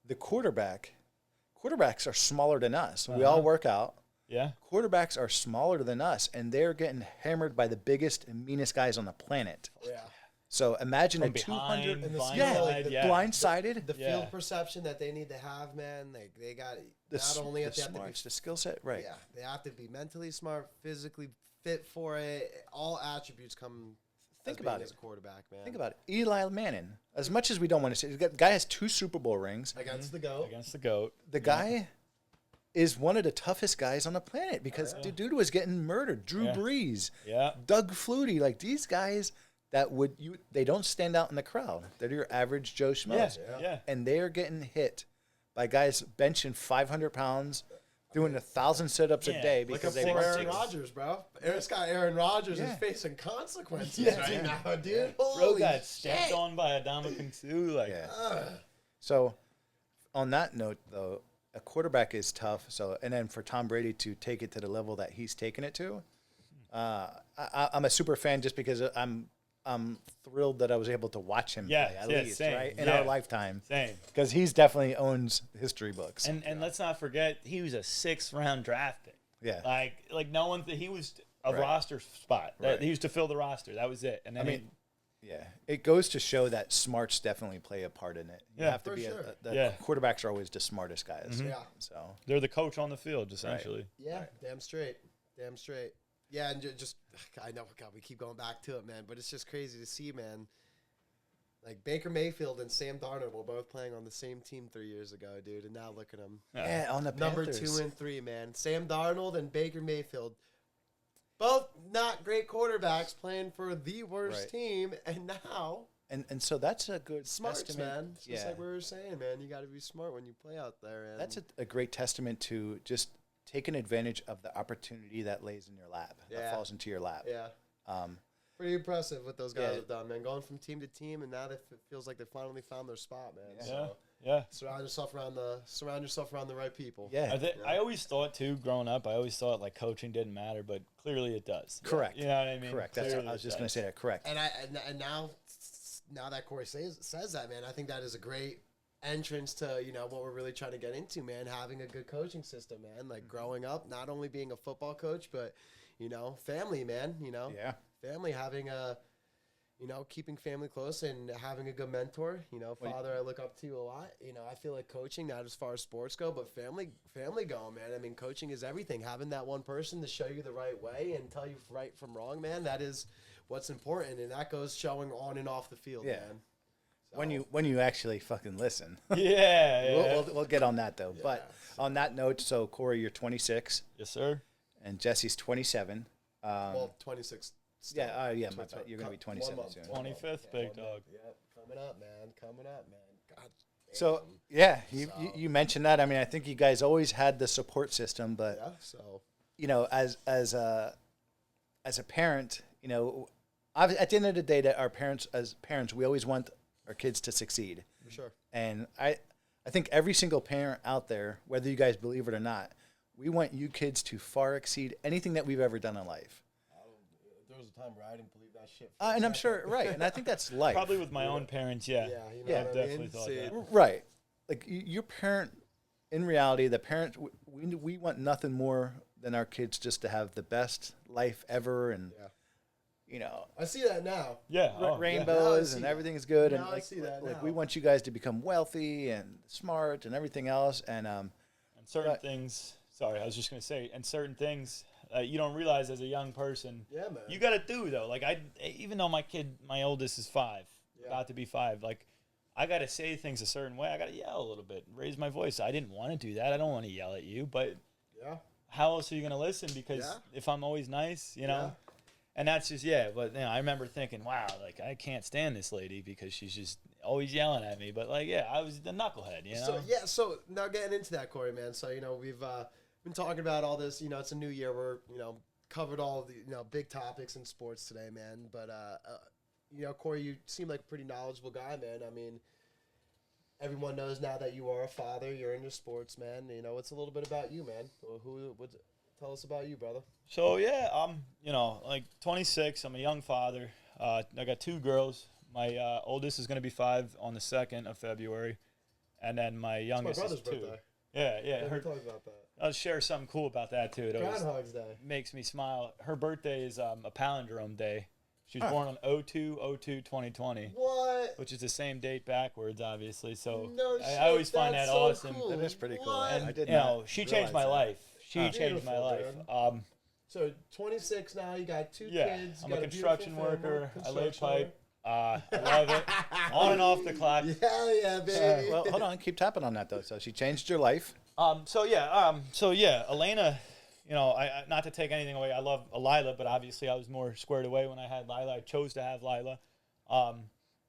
Speaker 1: the quarterbacks are smaller than us. We all work out.
Speaker 3: Yeah.
Speaker 1: Quarterbacks are smaller than us, and they're getting hammered by the biggest and meanest guys on the planet.
Speaker 2: Yeah.
Speaker 1: So imagine
Speaker 3: From
Speaker 1: a 200
Speaker 3: behind,
Speaker 2: And the
Speaker 3: blind
Speaker 2: skill,
Speaker 3: side,
Speaker 2: like,
Speaker 3: yeah.
Speaker 1: blindsided.
Speaker 2: The
Speaker 3: Yeah.
Speaker 2: field perception that they need to have, man. Like they got not only
Speaker 1: the
Speaker 2: have they have to be
Speaker 1: smarts, the skill set, right?
Speaker 2: yeah, they have to be mentally smart, physically fit for it. All attributes come.
Speaker 1: Think
Speaker 2: as being
Speaker 1: about
Speaker 2: as
Speaker 1: it.
Speaker 2: a quarterback, man.
Speaker 1: Think about it. Eli Manning, as much as we don't want to say, the guy has 2 Super Bowl rings.
Speaker 2: Against the GOAT.
Speaker 3: Against the GOAT.
Speaker 1: The guy is one of the toughest guys on the planet because the dude was getting murdered. Drew
Speaker 3: Yeah.
Speaker 1: Brees,
Speaker 3: Yeah.
Speaker 1: Doug Flutie, like these guys that they don't stand out in the crowd. They're your average Joe Schmo.
Speaker 3: Yeah.
Speaker 1: And they're getting hit by guys benching 500 pounds, doing 1,000 sit-ups
Speaker 3: Yeah.
Speaker 1: a day
Speaker 2: Like a
Speaker 1: because they
Speaker 2: poor
Speaker 1: want
Speaker 2: Aaron
Speaker 1: to.
Speaker 2: Rodgers, bro. Aaron Rodgers
Speaker 1: Yeah.
Speaker 2: is facing consequences
Speaker 1: Yeah,
Speaker 2: right
Speaker 1: dude.
Speaker 2: now, dude.
Speaker 3: Bro
Speaker 2: Holy
Speaker 3: got stepped
Speaker 2: shit.
Speaker 3: on by Adama Kung Su. Like,
Speaker 1: Yeah. So, on that note, though, a quarterback is tough. And then for Tom Brady to take it to the level that he's taken it to, I'm a super fan just because I'm thrilled that I was able to watch him
Speaker 3: Yeah,
Speaker 1: play at
Speaker 3: yeah,
Speaker 1: least,
Speaker 3: same.
Speaker 1: right, in
Speaker 3: Yeah.
Speaker 1: our lifetime.
Speaker 3: same.
Speaker 1: Because he's definitely owns history books.
Speaker 3: And let's not forget, he was a 6th round draft pick.
Speaker 1: Yeah.
Speaker 3: Like no one, he was a
Speaker 1: Right.
Speaker 3: roster spot.
Speaker 1: Right.
Speaker 3: He used to fill the roster. That was it. And then
Speaker 1: I mean, yeah, it goes to show that smarts definitely play a part in it. You
Speaker 3: Yeah,
Speaker 1: have to
Speaker 2: for
Speaker 1: be
Speaker 2: sure.
Speaker 1: the
Speaker 3: Yeah.
Speaker 1: quarterbacks are always the smartest guys.
Speaker 2: Yeah.
Speaker 1: So
Speaker 3: they're the coach on the field, essentially.
Speaker 2: Yeah, damn straight. Damn straight. Yeah, and just, I know, God, we keep going back to it, man, but it's just crazy to see, man. Like, Baker Mayfield and Sam Darnold were both playing on the same team 3 years ago, dude, and now look at them.
Speaker 1: yeah, on the
Speaker 2: Number
Speaker 1: Panthers.
Speaker 2: 2 and 3, man. Sam Darnold and Baker Mayfield. Both not great quarterbacks playing for the worst
Speaker 1: Right.
Speaker 2: team, and now
Speaker 1: And so that's a good
Speaker 2: smarts,
Speaker 1: testament.
Speaker 2: man. It's just
Speaker 1: Yeah.
Speaker 2: like we were saying, man. You got to be smart when you play out there. And
Speaker 1: That's a great testament to just taking advantage of the opportunity that lays in your lap, that
Speaker 2: Yeah.
Speaker 1: falls into your lap.
Speaker 2: yeah,
Speaker 1: Um,
Speaker 2: pretty impressive what those guys
Speaker 1: Yeah.
Speaker 2: have done, man. Going from team to team, and now it feels like they finally found their spot, man.
Speaker 1: Yeah.
Speaker 3: Yeah.
Speaker 2: So
Speaker 3: Yeah.
Speaker 2: surround yourself around the right people.
Speaker 1: yeah,
Speaker 3: I always thought too, growing up, I always thought like coaching didn't matter, but clearly it does.
Speaker 1: correct.
Speaker 3: You know what I mean?
Speaker 1: Correct. That's
Speaker 3: Clearly
Speaker 1: I was
Speaker 3: it
Speaker 1: just going to
Speaker 3: does.
Speaker 1: say that. Correct.
Speaker 2: And now that Cory says that, man, I think that is a great entrance to what we're really trying to get into, man. Having a good coaching system, man. Like growing up, not only being a football coach, but family, man.
Speaker 1: Yeah.
Speaker 2: Family, having a keeping family close and having a good mentor. Father, I look up to a lot. I feel like coaching, not as far as sports go, but family going, man. I mean, coaching is everything. Having that one person to show you the right way and tell you right from wrong, man, that is what's important, and that goes showing on and off the field,
Speaker 1: Yeah.
Speaker 2: man.
Speaker 1: When you actually fucking listen.
Speaker 3: Yeah.
Speaker 1: We'll get on that though. But on that note, so Cory, you're 26
Speaker 3: Yes, sir.
Speaker 1: and Jesse's 27.
Speaker 2: Well, 26.
Speaker 1: Yeah, my bad.
Speaker 2: Tw-
Speaker 1: You're gonna be
Speaker 2: one
Speaker 1: 27
Speaker 2: month.
Speaker 1: soon.
Speaker 3: 25th, big dog.
Speaker 2: Yep, coming up, man. God.
Speaker 1: So
Speaker 2: damn.
Speaker 1: yeah, you mentioned that. I mean, I think you guys always had the support system, but
Speaker 2: Yeah, so
Speaker 1: as a parent, at the end of the day, that as parents, we always want our kids to succeed.
Speaker 2: for sure.
Speaker 1: And I think every single parent out there, whether you guys believe it or not, we want you kids to far exceed anything that we've ever done in life.
Speaker 2: There was a time where I didn't believe that shit.
Speaker 1: And I'm sure, right? And I think that's life.
Speaker 3: Probably with my own parents, yeah.
Speaker 2: Yeah,
Speaker 1: Yeah,
Speaker 3: I
Speaker 2: what I
Speaker 3: definitely
Speaker 2: mean?
Speaker 3: thought
Speaker 2: See,
Speaker 3: that.
Speaker 1: Right. Like your parent, in reality, the parent, we want nothing more than our kids just to have the best life ever, and
Speaker 2: Yeah. I see that now.
Speaker 3: Yeah.
Speaker 1: ra-
Speaker 3: Oh,
Speaker 1: rainbows
Speaker 2: see
Speaker 1: and
Speaker 2: that.
Speaker 1: everything's good, and
Speaker 2: Now I see that
Speaker 1: like
Speaker 2: now.
Speaker 1: we want you guys to become wealthy and smart and everything else, and
Speaker 3: And certain
Speaker 1: Right.
Speaker 3: things, sorry, I was just going to say, and certain things you don't realize as a young person,
Speaker 2: Yeah, man.
Speaker 3: you got to do, though. Like, even though my oldest is 5,
Speaker 2: Yeah.
Speaker 3: about to be 5, like, I got to say things a certain way. I got to yell a little bit, raise my voice. I didn't want to do that. I don't want to yell at you, but
Speaker 2: Yeah.
Speaker 3: how else are you going to listen? Because
Speaker 2: Yeah.
Speaker 3: if I'm always nice,
Speaker 2: Yeah.
Speaker 3: and that's just, but I remember thinking, wow, like, I can't stand this lady because she's just always yelling at me. But, like, I was the knucklehead, you know?
Speaker 2: So now getting into that, Cory, man. So we've been talking about all this. It's a new year. We're covered all the big topics in sports today, man. But Cory, you seem like a pretty knowledgeable guy, man. I mean, everyone knows now that you are a father. You're into sports, man. It's a little bit about you, man. Tell us about you, brother.
Speaker 3: So yeah, I'm like 26. I'm a young father. I got 2 girls. My oldest is going to be 5 on the 2nd of February, and then my youngest
Speaker 2: it's my brother's
Speaker 3: is 2.
Speaker 2: birthday.
Speaker 3: Yeah.
Speaker 2: Yeah, we talked about that.
Speaker 3: I'll share something cool about that too. It always
Speaker 2: Groundhog's Day.
Speaker 3: makes me smile. Her birthday is a palindrome day. She was born on 02/02/2020.
Speaker 2: What?
Speaker 3: Which is the same date backwards, obviously. So
Speaker 2: No shit,
Speaker 3: I always find that
Speaker 2: that's so
Speaker 3: awesome.
Speaker 2: cool.
Speaker 1: That is pretty cool.
Speaker 2: What?
Speaker 3: And
Speaker 1: I did
Speaker 3: she changed my life. She changed my
Speaker 2: Beautiful,
Speaker 3: life.
Speaker 2: dude. So 26 now. You got 2
Speaker 3: Yeah,
Speaker 2: kids. You
Speaker 3: I'm a
Speaker 2: got
Speaker 3: construction
Speaker 2: beautiful family,
Speaker 3: worker. I lay
Speaker 2: construction
Speaker 3: pipe. I love it. On and off the clock.
Speaker 2: worker. Hell yeah, baby.
Speaker 1: Well, hold on. Keep tapping on that, though. So she changed your life.
Speaker 3: So yeah, Elena, I not to take anything away. I love Lila, but obviously I was more squared away when I had Lila. I chose to have Lila.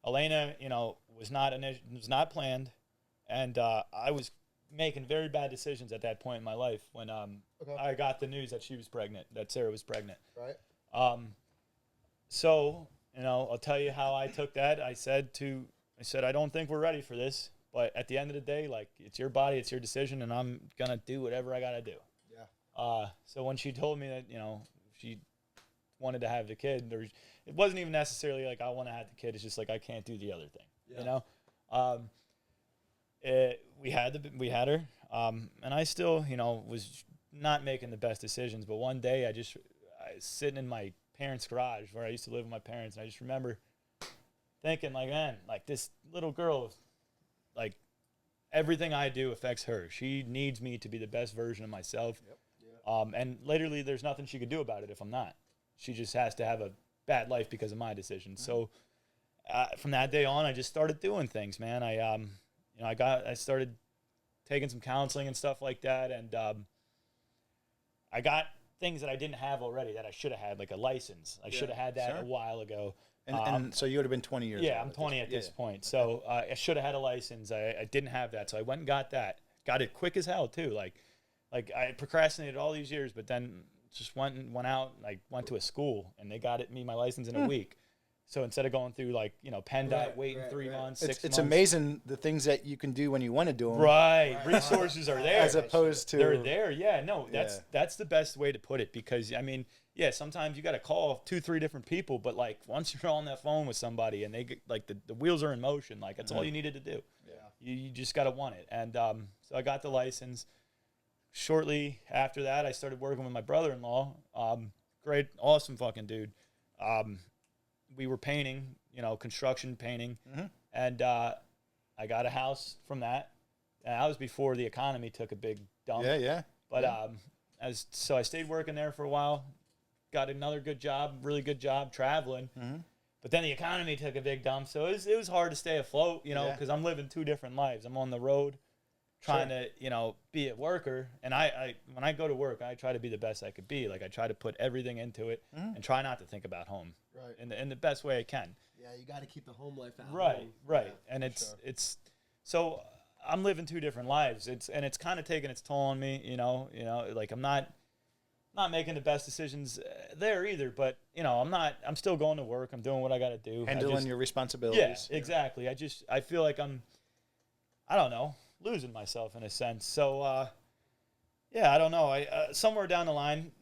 Speaker 3: Elena, was not planned, and I was making very bad decisions at that point in my life when I got the news that she was pregnant, that Sarah was pregnant.
Speaker 2: Right.
Speaker 3: So I'll tell you how I took that. I said I don't think we're ready for this, but at the end of the day, like, it's your body, it's your decision, and I'm gonna do whatever I gotta do.
Speaker 2: Yeah.
Speaker 3: So when she told me that she wanted to have the kid, or it wasn't even necessarily like I want to have the kid. It's just like I can't do the other thing.
Speaker 2: Yeah.
Speaker 3: We had her, and I still was not making the best decisions. But one day I was sitting in my parents' garage where I used to live with my parents, and I just remember thinking, like, man, like, this little girl, like, everything I do affects her. She needs me to be the best version of myself.
Speaker 2: Yep. Yeah.
Speaker 3: And literally there's nothing she could do about it if I'm not. She just has to have a bad life because of my decisions. So from that day on, I just started doing things, man. I started taking some counseling and stuff like that, and I got things that I didn't have already that I should have had, like a license. I should have had that a while ago.
Speaker 1: And so you would have been 20 years old.
Speaker 3: Yeah, I'm 20 at this point. So I should have had a license. I didn't have that, so I went and got that. Got it quick as hell too. Like I procrastinated all these years, but then just went out. Like, went to a school, and they got me my license in a week. So instead of going through PennDOT, waiting 3 months, 6 months.
Speaker 1: It's amazing the things that you can do when you want to do them.
Speaker 3: Right. Resources are there.
Speaker 1: As opposed to...
Speaker 3: They're there. Yeah, no, that's the best way to put it, because, I mean, yeah, sometimes you got to call 2-3 different people, but, like, once you're on that phone with somebody and they get, like, the wheels are in motion, like, that's all you needed to do.
Speaker 2: Yeah.
Speaker 3: You just got to want it. And so I got the license. Shortly after that, I started working with my brother-in-law. Great, awesome fucking dude. We were painting, construction painting, and I got a house from that. And that was before the economy took a big dump.
Speaker 1: Yeah.
Speaker 3: But so I stayed working there for a while, got another good job, really good job traveling. But then the economy took a big dump, so it was hard to stay afloat, because I'm living 2 different lives. I'm on the road, trying to be a worker, and I when I go to work, I try to be the best I could be. Like, I try to put everything into it and try not to think about home, in the best way I can.
Speaker 4: Yeah, you got to keep the home life out.
Speaker 3: Right.
Speaker 2: Yeah,
Speaker 3: And it's so I'm living 2 different lives. It's kind of taking its toll on me. Like, I'm not making the best decisions there either. But I'm still going to work. I'm doing what I got to do.
Speaker 1: Handling your responsibilities.
Speaker 3: Yeah, exactly. I feel like I don't know, losing myself in a sense. So I don't know. Somewhere down the line,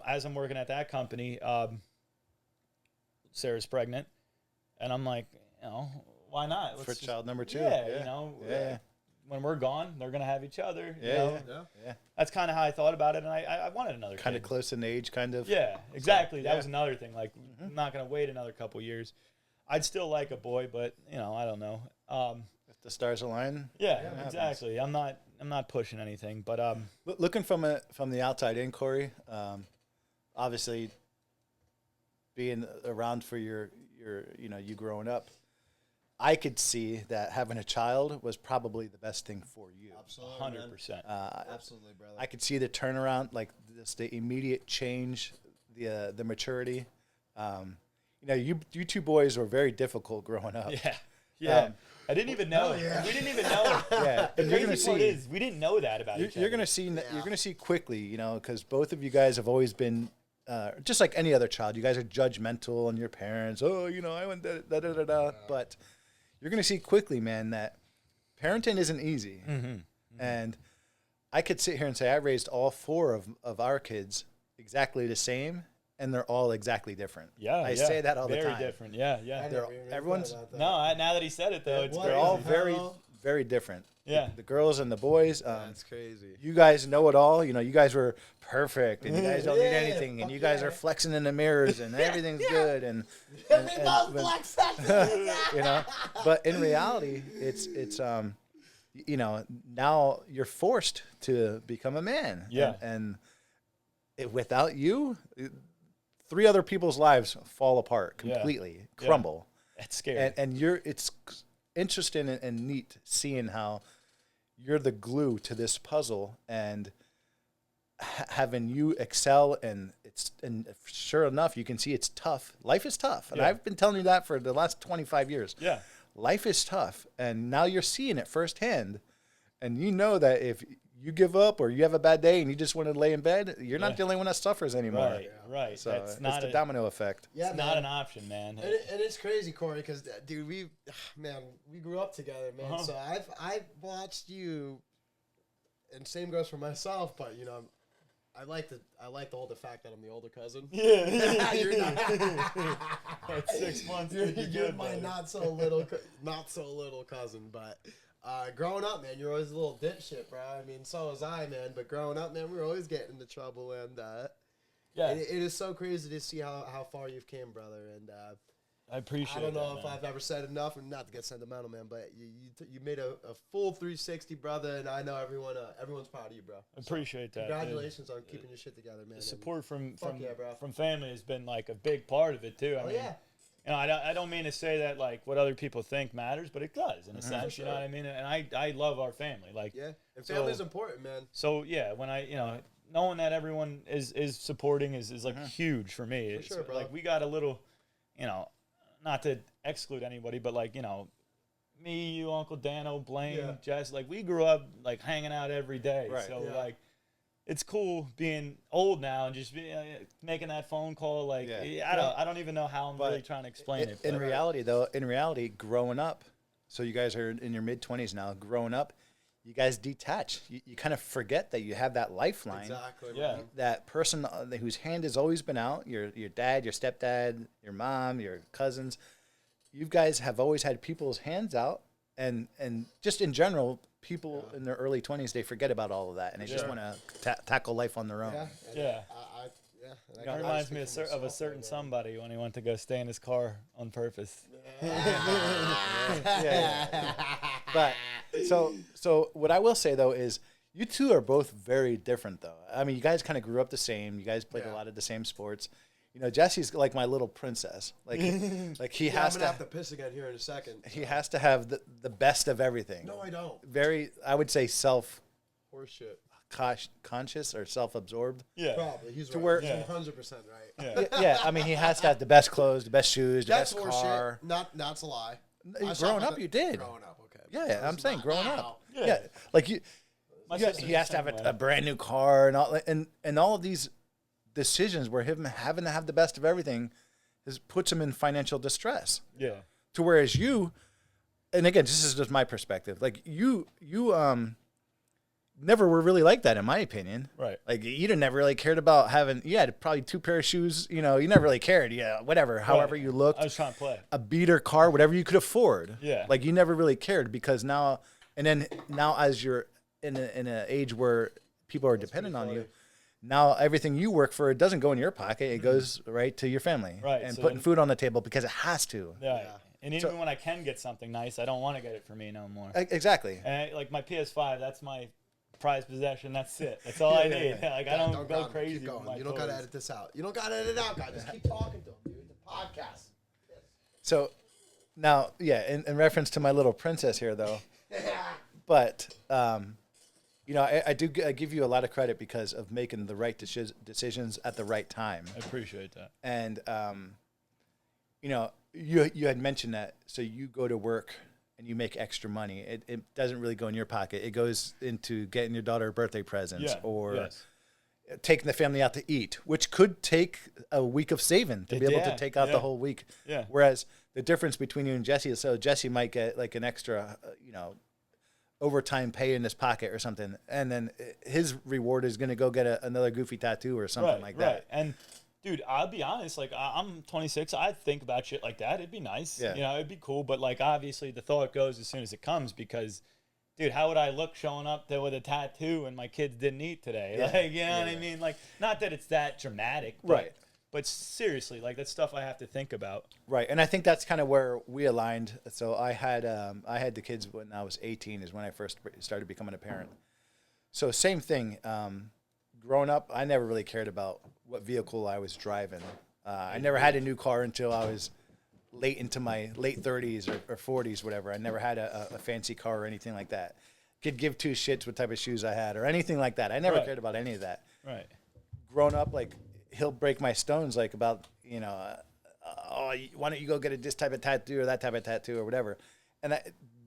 Speaker 3: as I'm working at that company, Sarah's pregnant, and I'm like, why not?
Speaker 1: For child number 2.
Speaker 3: Yeah. When we're gone, they're gonna have each other.
Speaker 1: Yeah.
Speaker 3: That's kind of how I thought about it, and I wanted another
Speaker 1: Kind of
Speaker 3: kid.
Speaker 1: close in age, kind of.
Speaker 3: Yeah, exactly.
Speaker 1: So,
Speaker 3: That was another thing. Like, I'm not gonna wait another couple years. I'd still like a boy, but I don't know.
Speaker 1: If the stars align.
Speaker 3: Yeah, exactly. I'm not pushing anything, but
Speaker 1: Looking from the outside in, Cory, obviously being around for your you growing up, I could see that having a child was probably the best thing for you.
Speaker 4: Absolutely.
Speaker 3: 100%.
Speaker 4: Absolutely, brother.
Speaker 1: I could see the turnaround, like the immediate change, the maturity. You 2 boys were very difficult growing up.
Speaker 3: Yeah. I didn't even know. We didn't even know.
Speaker 1: Yeah,
Speaker 3: The
Speaker 1: and you're
Speaker 3: crazy
Speaker 1: gonna
Speaker 3: part
Speaker 1: see.
Speaker 3: is we didn't know that about each other.
Speaker 1: You're gonna see quickly, because both of you guys have always been just like any other child, you guys are judgmental on your parents. Oh, I went da. But you're going to see quickly, man, that parenting isn't easy. And I could sit here and say I raised all 4 of our kids exactly the same, and they're all exactly different. I say that all the time.
Speaker 3: Very different. Yeah.
Speaker 1: Everyone's
Speaker 3: No, now that he said it though, it's
Speaker 1: they're all very, very different.
Speaker 3: Yeah.
Speaker 1: The girls and the boys.
Speaker 2: That's crazy.
Speaker 1: You guys know it all. You guys were perfect, and you guys don't need anything, and you guys are flexing in the mirrors, and everything's good, and But in reality, it's now you're forced to become a man.
Speaker 3: Yeah.
Speaker 1: And without you, 3 other people's lives fall apart completely, crumble.
Speaker 3: That's scary.
Speaker 1: And it's interesting and neat seeing how you're the glue to this puzzle, and having you excel, and sure enough, you can see it's tough. Life is tough, and I've been telling you that for the last 25 years.
Speaker 3: Yeah.
Speaker 1: Life is tough, and now you're seeing it firsthand, and you know that if you give up or you have a bad day and you just want to lay in bed, you're not the only one that suffers anymore.
Speaker 3: Right.
Speaker 1: So
Speaker 3: That's
Speaker 1: it's
Speaker 3: not
Speaker 1: the domino effect.
Speaker 4: Yeah,
Speaker 3: it's not an option, man.
Speaker 4: And it's crazy, Cory, because dude, we grew up together, man. So I've watched you, and same goes for myself. But I like the whole the fact that I'm the older cousin.
Speaker 3: Yeah.
Speaker 4: You're not.
Speaker 3: That's 6 months.
Speaker 4: You're my not so little cousin, but. Growing up, man, you're always a little dipshit, bro. I mean, so was I, man. But growing up, man, we were always getting into trouble, and it is so crazy to see how far you've came, brother. And
Speaker 3: I appreciate.
Speaker 4: I don't know if
Speaker 3: man.
Speaker 4: I've ever said enough, and not to get sentimental, man, but you made a full 360, brother, and I know everyone's proud of you, bro.
Speaker 3: I appreciate that.
Speaker 4: Congratulations on keeping your shit together, man.
Speaker 3: The support from
Speaker 4: bro.
Speaker 3: from family has been like a big part of it too. I mean, I don't mean to say that like what other people think matters, but it does in a sense.
Speaker 4: Sure.
Speaker 3: You know what I mean? And I love our family. Like
Speaker 4: and family's important, man.
Speaker 3: So when I knowing that everyone is supporting is like huge for me. It's
Speaker 4: sure, bro.
Speaker 3: like we got a little, not to exclude anybody, but like me, you, Uncle Dano, Blaine, Jess, like we grew up like hanging out every day.
Speaker 1: Right.
Speaker 3: So like. It's cool being old now and just making that phone call. Like I don't even know how I'm really trying to explain it.
Speaker 1: In reality, growing up, so you guys are in your mid-20s now. Growing up, you guys detach. You kind of forget that you have that lifeline.
Speaker 4: Exactly.
Speaker 3: Yeah.
Speaker 4: Man.
Speaker 1: That person whose hand has always been out. Your dad, your stepdad, your mom, your cousins. You guys have always had people's hands out, and just in general. People in their early 20s, they forget about all of that, and they just want to tackle life on their own.
Speaker 3: It reminds me of a certain somebody when he went to go stay in his car on purpose.
Speaker 1: But so what I will say though is you two are both very different though. I mean, you guys kind of grew up the same. You guys played a lot of the same sports. Jesse's like my little princess. Like he has
Speaker 2: I'm gonna have to piss again here in a second.
Speaker 1: He has to have the best of everything.
Speaker 2: No, I don't.
Speaker 1: I would say
Speaker 2: Horseshit.
Speaker 1: conscious or self-absorbed.
Speaker 3: Yeah.
Speaker 2: Probably. He's
Speaker 1: To
Speaker 2: right.
Speaker 1: where-
Speaker 2: He's 100% right.
Speaker 3: Yeah.
Speaker 1: I mean, he has to have the best clothes, the best shoes, the
Speaker 2: That's
Speaker 1: best
Speaker 2: horseshit.
Speaker 1: car.
Speaker 2: That's a lie.
Speaker 1: Growing up, you did.
Speaker 2: Growing up, okay.
Speaker 1: Yeah, I'm saying growing up.
Speaker 3: Yeah.
Speaker 1: Yeah, like you.
Speaker 3: My
Speaker 1: Yeah,
Speaker 3: sister's
Speaker 1: he has
Speaker 3: the
Speaker 1: to have
Speaker 3: same way.
Speaker 1: a brand new car and all of these decisions where him having to have the best of everything puts him in financial distress.
Speaker 3: Yeah.
Speaker 1: To whereas you, and again, this is just my perspective. Like you never were really like that, in my opinion.
Speaker 3: Right.
Speaker 1: Like you never really cared about having. You had probably 2 pair of shoes. You never really cared. Yeah, whatever. However you looked.
Speaker 3: I was trying to play.
Speaker 1: A beater car, whatever you could afford.
Speaker 3: Yeah.
Speaker 1: Like you never really cared because now as you're in an age where people are dependent on you, now everything you work for, it doesn't go in your pocket. It goes right to your family.
Speaker 3: Right,
Speaker 1: And
Speaker 3: so
Speaker 1: putting food on the table because it has to.
Speaker 3: Yeah. And even when I can get something nice, I don't want to get it for me no more.
Speaker 1: Exactly.
Speaker 3: And like my PS5, that's my prized possession. That's it. That's all I need. Like I don't go crazy.
Speaker 2: Keep going.
Speaker 3: With my
Speaker 2: You don't gotta
Speaker 3: toys.
Speaker 2: edit this out. You don't gotta edit it out, guys. Just keep talking to him, dude. The podcast.
Speaker 1: So now, in reference to my little princess here, though, but I give you a lot of credit because of making the right decisions at the right time.
Speaker 3: I appreciate that.
Speaker 1: And you had mentioned that. So you go to work and you make extra money. It doesn't really go in your pocket. It goes into getting your daughter birthday presents,
Speaker 3: Yeah.
Speaker 1: or
Speaker 3: yes.
Speaker 1: taking the family out to eat, which could take a week of saving to be able to take out the whole week.
Speaker 3: Yeah.
Speaker 1: Whereas the difference between you and Jesse is, so Jesse might get like an extra, overtime pay in his pocket or something, and then his reward is going to go get another goofy tattoo or something like that.
Speaker 3: Right. And dude, I'll be honest, like I'm 26. I think about shit like that. It'd be nice.
Speaker 1: Yeah.
Speaker 3: It'd be cool. But like, obviously the thought goes as soon as it comes because, dude, how would I look showing up there with a tattoo and my kids didn't eat today?
Speaker 1: Yeah.
Speaker 3: Like, you know what I mean? Like, not that it's that dramatic. But,
Speaker 1: Right.
Speaker 3: But seriously, like that's stuff I have to think about.
Speaker 1: Right, and I think that's kind of where we aligned. So I had the kids when I was 18 is when I first started becoming a parent. So same thing. Growing up, I never really cared about what vehicle I was driving. I never had a new car until I was late into my late 30s or 40s, whatever. I never had a fancy car or anything like that. Could give two shits what type of shoes I had or anything like that. I never cared about any of that.
Speaker 3: Right.
Speaker 1: Growing up, like, he'll break my stones, like, about, why don't you go get this type of tattoo or that type of tattoo or whatever. And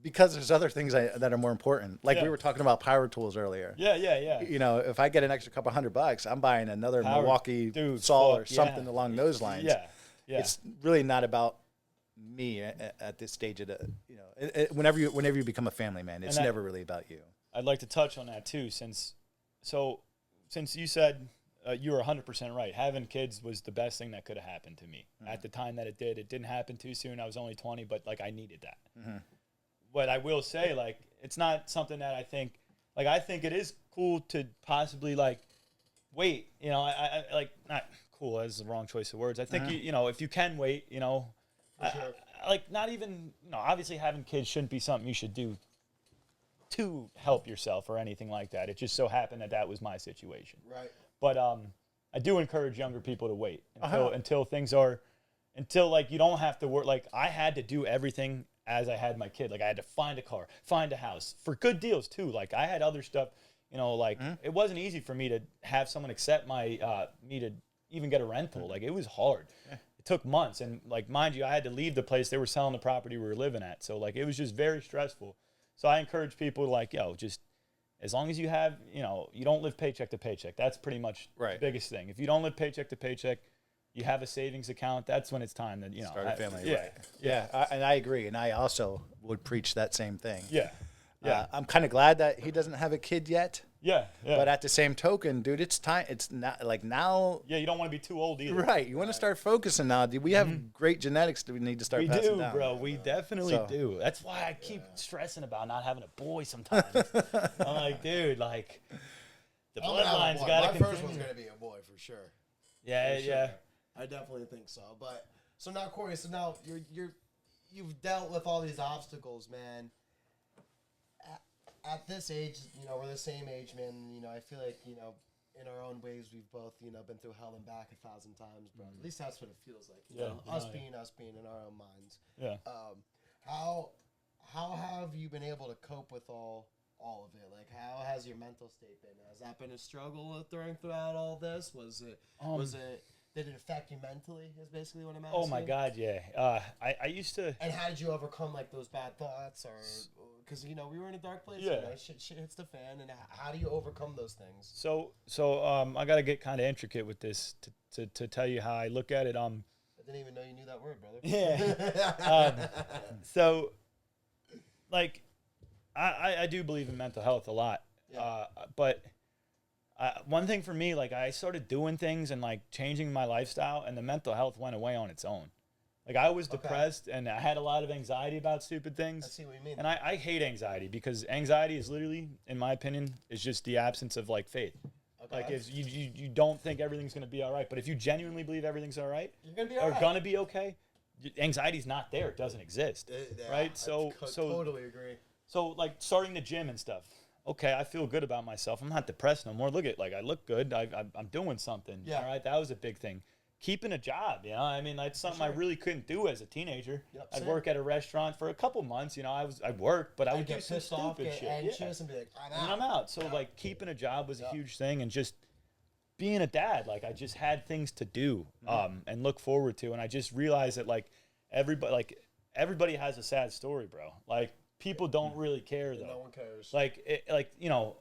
Speaker 1: because there's other things that are more important. Like we were talking about power tools earlier.
Speaker 3: Yeah.
Speaker 1: If I get an extra couple $100, I'm buying another Milwaukee saw or something along those lines.
Speaker 3: Yeah.
Speaker 1: It's really not about me at this stage of the, whenever you become a family man, it's never really about you.
Speaker 3: I'd like to touch on that too, since you said you were 100% right. Having kids was the best thing that could have happened to me at the time that it did. It didn't happen too soon. I was only 20, but like I needed that.
Speaker 1: Mm-hmm.
Speaker 3: But I will say, like, it's not something that I think it is cool to possibly like wait. I like, not cool. That's the wrong choice of words. I think if you can wait, like, not even, obviously having kids shouldn't be something you should do to help yourself or anything like that. It just so happened that was my situation.
Speaker 2: Right.
Speaker 3: But I do encourage younger people to wait until like you don't have to work. Like I had to do everything as I had my kid. Like I had to find a car, find a house for good deals too. Like I had other stuff, it wasn't easy for me to have someone accept my me to even get a rental. Like it was hard. Yeah. It took months, and like mind you, I had to leave the place. They were selling the property we were living at, so like it was just very stressful. So I encourage people to like, just as long as you have, you don't live paycheck to paycheck. That's pretty much the biggest thing. If you don't live paycheck to paycheck, you have a savings account. That's when it's time to,
Speaker 1: start a family.
Speaker 3: Yeah.
Speaker 1: Right. Yeah. And I agree. And I also would preach that same thing.
Speaker 3: Yeah. Yeah.
Speaker 1: I'm kind of glad that he doesn't have a kid yet.
Speaker 3: Yeah.
Speaker 1: But at the same token, dude, it's time. It's not like now.
Speaker 3: Yeah. You don't want to be too old either.
Speaker 1: Right. You want to start focusing now. Dude, we have great genetics that we need to start passing down.
Speaker 3: Bro. We definitely do. That's why I keep stressing about not having a boy sometimes. I'm like, dude, like the bloodline's got to continue.
Speaker 2: My first one's going to be a boy for sure.
Speaker 3: Yeah. Yeah.
Speaker 2: I definitely think so. But so now, Cory, you've dealt with all these obstacles, man. At this age, we're the same age, man. I feel like, in our own ways, we've both, been through hell and back 1,000 times, bro. At least that's what it feels like. Us being in our own minds.
Speaker 3: Yeah.
Speaker 2: How have you been able to cope with all of it? Like, how has your mental state been? Has that been a struggle throughout all this? Did it affect you mentally, is basically what I'm asking?
Speaker 3: Oh, my God, yeah. I used to...
Speaker 2: And how did you overcome, like, those bad thoughts? Or because, we were in a dark place.
Speaker 3: Yeah.
Speaker 2: Shit hits the fan. And how do you overcome those things?
Speaker 3: So I got to get kind of intricate with this to tell you how I look at it.
Speaker 2: I didn't even know you knew that word, brother.
Speaker 3: Yeah. So, like, I do believe in mental health a lot. Yeah. But... one thing for me, like I started doing things and like changing my lifestyle, and the mental health went away on its own. Like I was depressed and I had a lot of anxiety about stupid things.
Speaker 2: I see what you mean.
Speaker 3: And I hate anxiety because anxiety is literally, in my opinion, is just the absence of like faith. Okay. Like if you don't think everything's gonna be all right, but if you genuinely believe everything's all right,
Speaker 2: you're gonna be all right.
Speaker 3: Gonna be okay. Anxiety's not there; it doesn't exist, right? So
Speaker 2: totally agree.
Speaker 3: So like starting the gym and stuff. Okay, I feel good about myself. I'm not depressed no more. Look at, like, I look good. I'm doing something.
Speaker 2: Yeah.
Speaker 3: All right, that was a big thing. Keeping a job, I mean, that's something I really couldn't do as a teenager.
Speaker 2: Yep,
Speaker 3: I'd work at a restaurant for a couple months. I'd work, but I would do some stupid shit.
Speaker 2: Anxious and be like,
Speaker 3: I'm out. So, like, keeping a job was a huge thing, and just being a dad, like, I just had things to do and look forward to, and I just realized that, like, everybody has a sad story, bro. Like, people don't really care, though.
Speaker 2: No one cares.
Speaker 3: Like,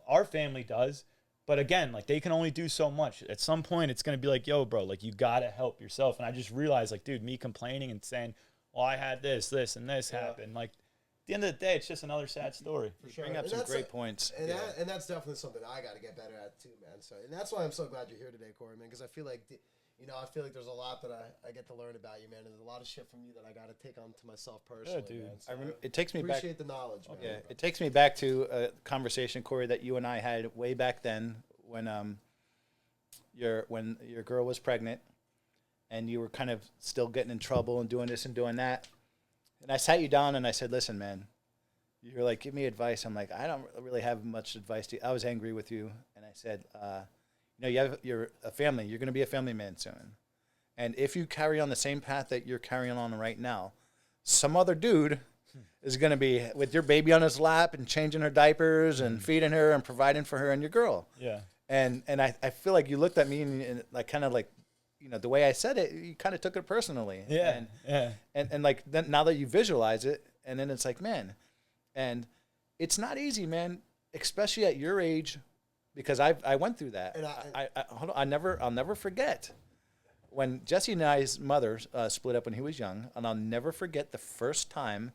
Speaker 3: our family does, But again, like they can only do so much. At some point, it's going to be like, yo, bro, like you got to help yourself. And I just realized, like, dude, me complaining and saying, well, I had this, and this happened. Like, at the end of the day, it's just another sad story.
Speaker 1: For sure. Bring up some great points.
Speaker 4: And, and that's definitely something I got to get better at too, man. So, and that's why I'm so glad you're here today, Cory, man, because I feel like, I feel like there's a lot that I get to learn about you, man. And there's a lot of shit from you that I got to take on to myself personally,
Speaker 3: dude.
Speaker 4: man. So
Speaker 1: it takes me back.
Speaker 4: Appreciate the knowledge, man.
Speaker 1: Yeah, it takes me back to a conversation, Cory, that you and I had way back then when your girl was pregnant, and you were kind of still getting in trouble and doing this and doing that. And I sat you down and I said, listen, man, you're like, give me advice. I'm like, I don't really have much advice to you. I was angry with you. And I said, you're a family. You're going to be a family man soon. And if you carry on the same path that you're carrying on right now, some other dude is going to be with your baby on his lap and changing her diapers and feeding her and providing for her and your girl.
Speaker 3: Yeah.
Speaker 1: And I feel like you looked at me and like kind of like, the way I said it, you kind of took it personally.
Speaker 3: Yeah.
Speaker 1: And like then, now that you visualize it, and then it's like, man, and it's not easy, man, especially at your age, because I went through that. And hold on, I'll never forget when Jesse and I's mother split up when he was young, and I'll never forget the first time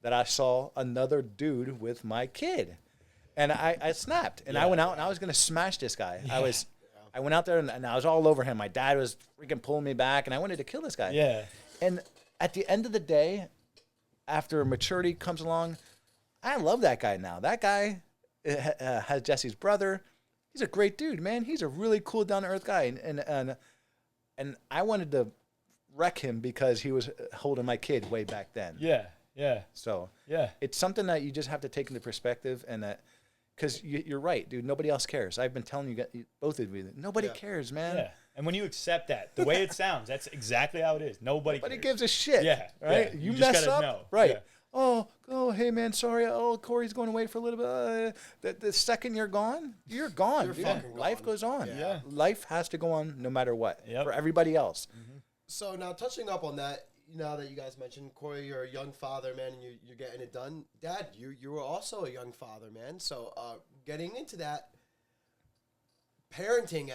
Speaker 1: that I saw another dude with my kid, and I snapped, and I went out and I was gonna smash this guy. Yeah. I went out there and I was all over him. My dad was freaking pulling me back, and I wanted to kill this guy.
Speaker 3: Yeah.
Speaker 1: And at the end of the day, after maturity comes along, I love that guy now. That guy has Jesse's brother. He's a great dude, man. He's a really cool, down-to-earth guy. And I wanted to wreck him because he was holding my kid way back then.
Speaker 3: Yeah.
Speaker 1: So
Speaker 3: yeah,
Speaker 1: it's something that you just have to take into perspective, and that because you're right, dude. Nobody else cares. I've been telling you, both of you, nobody cares, man.
Speaker 3: Yeah. And when you accept that, the way it sounds, that's exactly how it is. Nobody
Speaker 1: gives a shit.
Speaker 3: Yeah.
Speaker 1: Right?
Speaker 3: Yeah.
Speaker 1: You
Speaker 3: just
Speaker 1: mess up.
Speaker 3: Know.
Speaker 1: Right.
Speaker 3: Yeah.
Speaker 1: Oh, hey, man, sorry. Oh, Cory's going away for a little bit. The second you're gone, you're gone.
Speaker 4: You're fucking gone.
Speaker 1: Life goes on.
Speaker 3: Yeah.
Speaker 1: Life has to go on no matter what.
Speaker 3: Yep.
Speaker 1: For everybody else.
Speaker 3: Mm-hmm.
Speaker 4: So now touching up on that, now that you guys mentioned, Cory, you're a young father, man, and you're getting it done. Dad, you were also a young father, man. So getting into that, parenting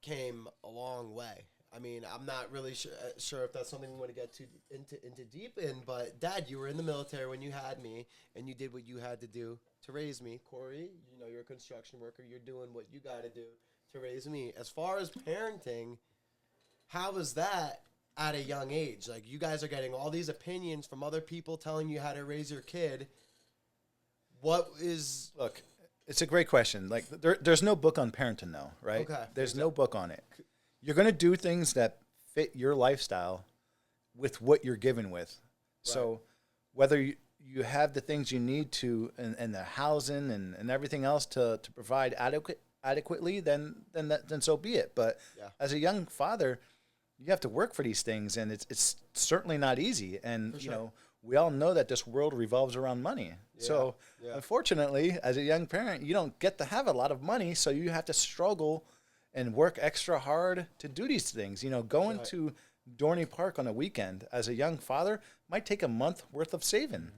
Speaker 4: came a long way. I mean, I'm not really sure if that's something we want to get into deep in, but Dad, you were in the military when you had me, and you did what you had to do to raise me. Cory, you're a construction worker. You're doing what you got to do to raise me. As far as parenting, how was that at a young age? Like, you guys are getting all these opinions from other people telling you how to raise your kid. Look,
Speaker 1: it's a great question. Like, there's no book on parenting, though, right?
Speaker 4: Okay.
Speaker 1: There's no book on it. You're going to do things that fit your lifestyle with what you're given with. Right. So whether you have the things you need to, and the housing and everything else to provide adequately, then so be it. But as a young father, you have to work for these things, and it's certainly not easy. And,
Speaker 4: sure.
Speaker 1: We all know that this world revolves around money. Yeah. So unfortunately, as a young parent, you don't get to have a lot of money, so you have to struggle and work extra hard to do these things. Going to Dorney Park on a weekend as a young father might take a month worth of saving.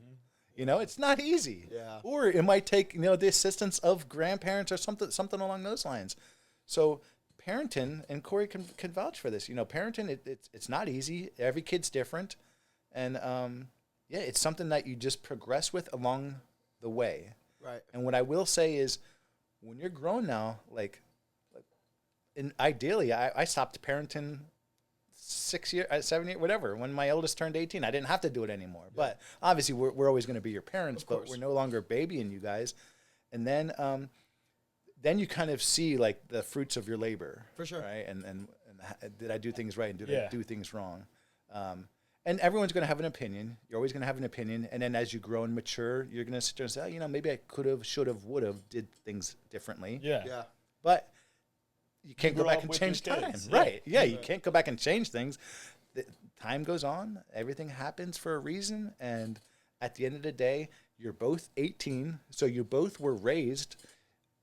Speaker 1: Mm-hmm. It's not easy. Yeah. Or it might take, the assistance of grandparents or something along those lines. So parenting, and Cory can vouch for this, parenting, it's not easy. Every kid's different. And, it's something that you just progress with along the way.
Speaker 4: Right.
Speaker 1: And what I will say is, when you're grown now, and ideally, I stopped parenting 7 years, whatever. When my eldest turned 18, I didn't have to do it anymore. Yeah. But obviously, we're always going to be your parents, but we're no longer babying you guys. And then you kind of see the fruits of your labor.
Speaker 4: For sure.
Speaker 1: Right. And did I do things right, and did I do things wrong? And everyone's going to have an opinion. You're always going to have an opinion. And then as you grow and mature, you're going to sit there and say, maybe I could have, should have, would have, did things differently.
Speaker 3: Yeah.
Speaker 1: But you can't go back and change time. Right. Yeah, you can't go back and change things. Time goes on. Everything happens for a reason. And at the end of the day, you're both 18. So you both were raised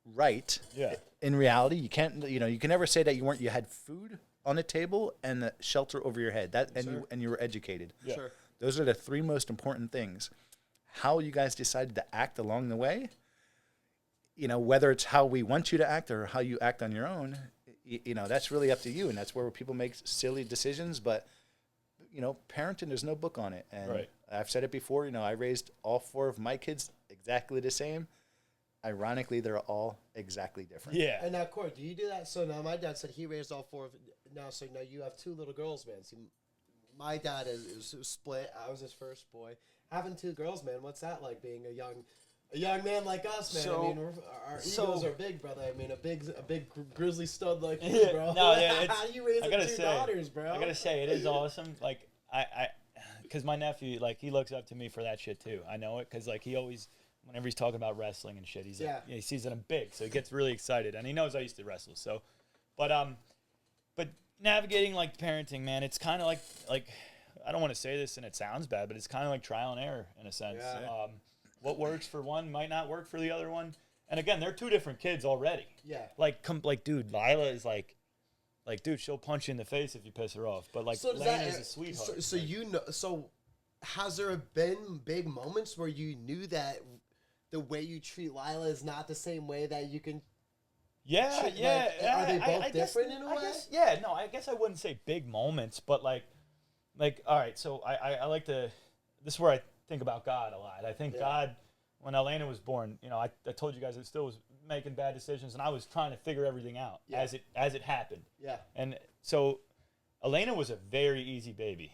Speaker 1: right. Yeah. In reality, you can't, you can never say that you had food on the table and the shelter over your head. You were educated.
Speaker 3: Yeah. Sure.
Speaker 1: Those are the three most important things. How you guys decided to act along the way, whether it's how we want you to act or how you act on your own, that's really up to you. And that's where people make silly decisions. But, parenting, there's no book on it. And
Speaker 3: right.
Speaker 1: I've said it before, I raised all 4 of my kids exactly the same. Ironically, they're all exactly different.
Speaker 3: Yeah.
Speaker 4: And now, Cory, do you do that? So now my dad said he raised all 4 of now. So now you have 2 little girls, man. See, my dad is split. I was his first boy. Having 2 girls, man. What's that like? Being a young man like us, man.
Speaker 3: So,
Speaker 4: I mean, our egos are big, brother. I mean, a big grizzly stud like you, bro.
Speaker 3: No, yeah,
Speaker 4: how do you raise 2 daughters, bro?
Speaker 3: I gotta say, it is awesome. Like because my nephew, like, he looks up to me for that shit too. I know it because like he always, whenever he's talking about wrestling and shit, he's like, he sees that I'm big, so he gets really excited, and he knows I used to wrestle. So, but navigating like parenting, man, it's kind of like I don't want to say this and it sounds bad, but it's kind of like trial and error in a sense.
Speaker 4: Yeah.
Speaker 3: What works for one might not work for the other one. And again, they're 2 different kids already.
Speaker 4: Yeah.
Speaker 3: Like, dude, Lila is like, dude, she'll punch you in the face if you piss her off. But like,
Speaker 4: So
Speaker 3: Lana is a sweetheart.
Speaker 4: So has there been big moments where you knew that the way you treat Lila is not the same way that you can?
Speaker 3: Yeah.
Speaker 4: Are they both different in a way?
Speaker 3: I guess I wouldn't say big moments, but like, all right. So I like to. This is where I think about God a lot. I think God, when Elena was born, I told you guys I still was making bad decisions, and I was trying to figure everything out as it happened.
Speaker 4: Yeah.
Speaker 3: And so Elena was a very easy baby,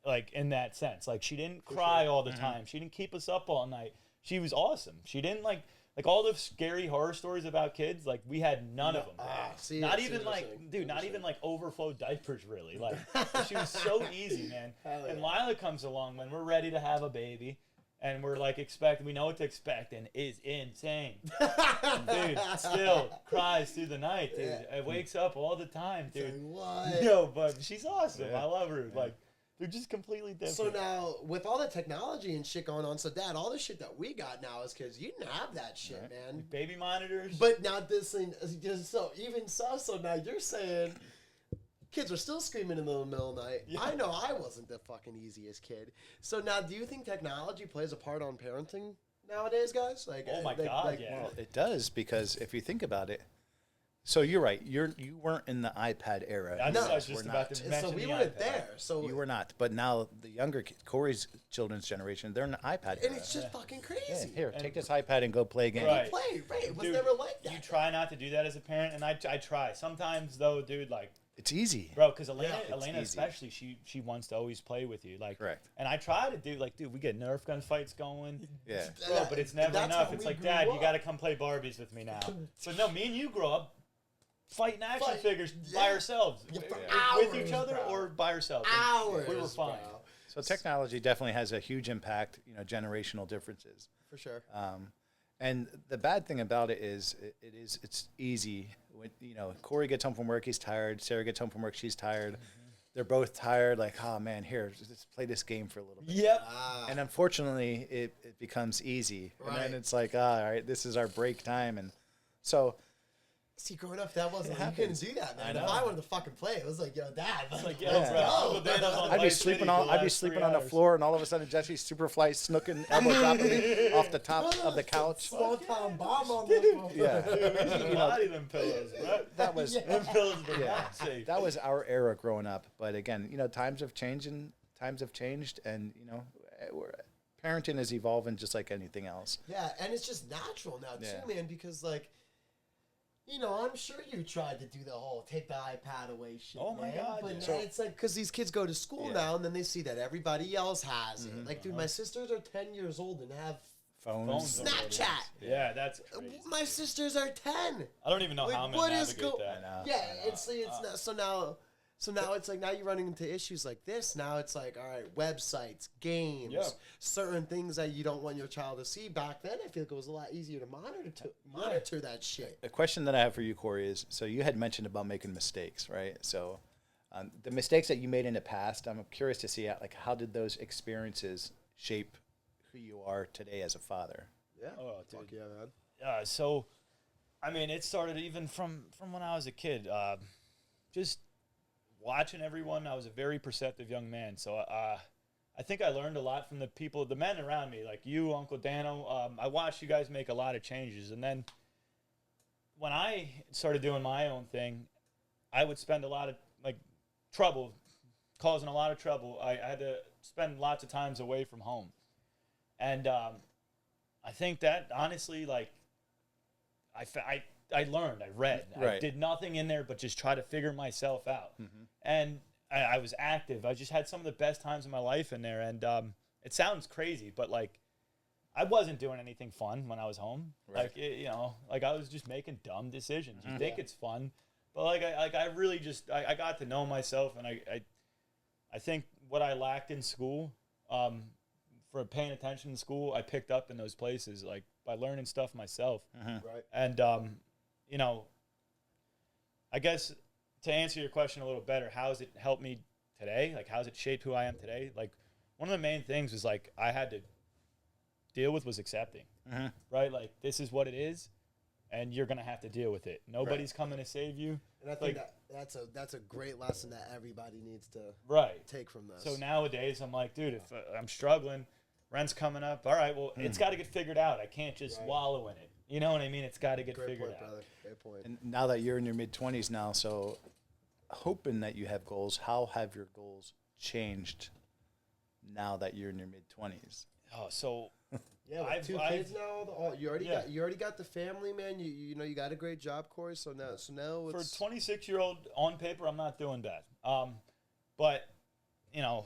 Speaker 3: like in that sense. Like she didn't cry all the time. She didn't keep us up all night. She was awesome. She didn't like all the scary horror stories about kids. Like we had none of them. Not even like overflow diapers really. Like she was so easy, man. And Lila comes along when we're ready to have a baby. And we're like we know what to expect, and is insane. Dude, still cries through the night, dude. It wakes up all the time, dude.
Speaker 4: What?
Speaker 3: Yo, but she's awesome. I love her. Like, they're just completely different.
Speaker 4: So now, with all the technology and shit going on, so Dad, all the shit that we got now as kids, you didn't have that shit, man.
Speaker 3: Baby monitors.
Speaker 4: But now this thing, so now you're saying kids are still screaming in the middle of the night. Yeah. I know I wasn't the fucking easiest kid. So now, do you think technology plays a part on parenting nowadays, guys? Like,
Speaker 3: oh my God, yeah.
Speaker 1: Well, it does, because if you think about it, so you're right. You weren't in the iPad era.
Speaker 3: I was just about to mention
Speaker 4: so we
Speaker 3: the
Speaker 4: weren't
Speaker 3: iPad.
Speaker 4: there. So
Speaker 1: you were not. But now the younger Corey's children's generation, they're in the iPad era.
Speaker 4: And it's just fucking crazy.
Speaker 1: Here, take this iPad and go play a game.
Speaker 3: Right.
Speaker 4: It was
Speaker 3: Dude,
Speaker 4: never like that.
Speaker 3: You try not to do that as a parent, and I try. Sometimes though, dude, like.
Speaker 1: It's easy,
Speaker 3: bro. Because Elena
Speaker 1: easy.
Speaker 3: especially, she wants to always play with you, like.
Speaker 1: Correct.
Speaker 3: And I try to do dude, we get Nerf gun fights going.
Speaker 1: Yeah.
Speaker 3: Bro, but it's never enough. It's like, Dad, you got to
Speaker 4: to
Speaker 3: come play Barbies with me now. So no, me and you grow up fighting action figures by ourselves, with each other or by ourselves.
Speaker 4: Hours,
Speaker 3: we were fine.
Speaker 4: bro.
Speaker 1: So technology definitely has a huge impact. Generational differences.
Speaker 4: For sure.
Speaker 1: And the bad thing about it is, it's easy. When, Cory gets home from work, he's tired. Sarah gets home from work, she's tired. Mm-hmm. They're both tired. Like, oh man, here, let's play this game for a little bit.
Speaker 3: Yep.
Speaker 1: And unfortunately, it becomes easy. Right. And then it's like, all right, this is our break time. And so.
Speaker 4: See, growing up, that wasn't. You couldn't do that, man. If I wanted to fucking play, it was like, yo, Dad.
Speaker 3: It's like,
Speaker 4: bro.
Speaker 1: I'd be sleeping on the floor, and all of a sudden, Jesse's Superfly snooking, elbow dropping me off the top of the couch.
Speaker 4: Small town bomb on this one.
Speaker 1: Yeah.
Speaker 3: Them pillows, bro.
Speaker 1: That was
Speaker 3: them pillows were not safe.
Speaker 1: That was our era growing up. But again, times have changed, and parenting is evolving just like anything else.
Speaker 4: Yeah, and it's just natural now too, man. Because like. I'm sure you tried to do the whole take the iPad away shit.
Speaker 3: Oh my God!
Speaker 4: But now it's like because these kids go to school now and then they see that everybody else has it. Like, dude, my sisters are 10 years old and have
Speaker 1: phones.
Speaker 4: Snapchat.
Speaker 3: Yeah, that's crazy.
Speaker 4: My sisters are 10.
Speaker 3: I don't even know how I'm gonna navigate that.
Speaker 4: Yeah, it's not, so now it's like now you're running into issues like this. Now it's like, all right, websites, games, certain things that you don't want your child to see. Back then, I feel like it was a lot easier to monitor that shit.
Speaker 1: A question that I have for you, Cory, is, so you had mentioned about making mistakes, right? So the mistakes that you made in the past, I'm curious to see how did those experiences shape who you are today as a father?
Speaker 2: Yeah.
Speaker 3: Oh, dude.
Speaker 2: Fuck yeah, man.
Speaker 3: So, I mean, it started even from when I was a kid. Just watching everyone. I was a very perceptive young man, so I I think I learned a lot from the men around me, like you, Uncle Dano. I watched you guys make a lot of changes. And then when I started doing my own thing, I would spend a lot of, like, causing a lot of trouble. I had to spend lots of times away from home. And I think that, honestly, like, I learned, I read.
Speaker 1: Right.
Speaker 3: I did nothing in there but just try to figure myself out. And I was active. I just had some of the best times of my life in there. And it sounds crazy, but, like, I wasn't doing anything fun when I was home.
Speaker 1: Right.
Speaker 3: Like, I was just making dumb decisions. You think it's fun, but, I really just, I got to know myself, and I think what I lacked in school, for paying attention in school, I picked up in those places, like, by learning stuff myself.
Speaker 2: Right.
Speaker 3: And, I guess to answer your question a little better, how has it helped me today? Like, how has it shaped who I am today? Like, one of the main things was, like, I had to deal with was accepting, right? Like, this is what it is, and you're going to have to deal with it. Nobody's coming to save you.
Speaker 4: And I think that's a great lesson that everybody needs to take from this.
Speaker 3: So nowadays, I'm like, dude, if I'm struggling, rent's coming up, all right, well, it's got to get figured out. I can't just wallow in it. You know what I mean? It's got to get figured out.
Speaker 2: Brother. Great point.
Speaker 1: And now that you're in your mid-20s now, so hoping that you have goals, how have your goals changed now that you're in your mid-20s?
Speaker 3: Oh, so
Speaker 2: yeah, with two kids now. You already got the family, man. You know you got a great job, Cory. So now
Speaker 3: for a
Speaker 2: it's
Speaker 3: 26-year-old on paper, I'm not doing bad. But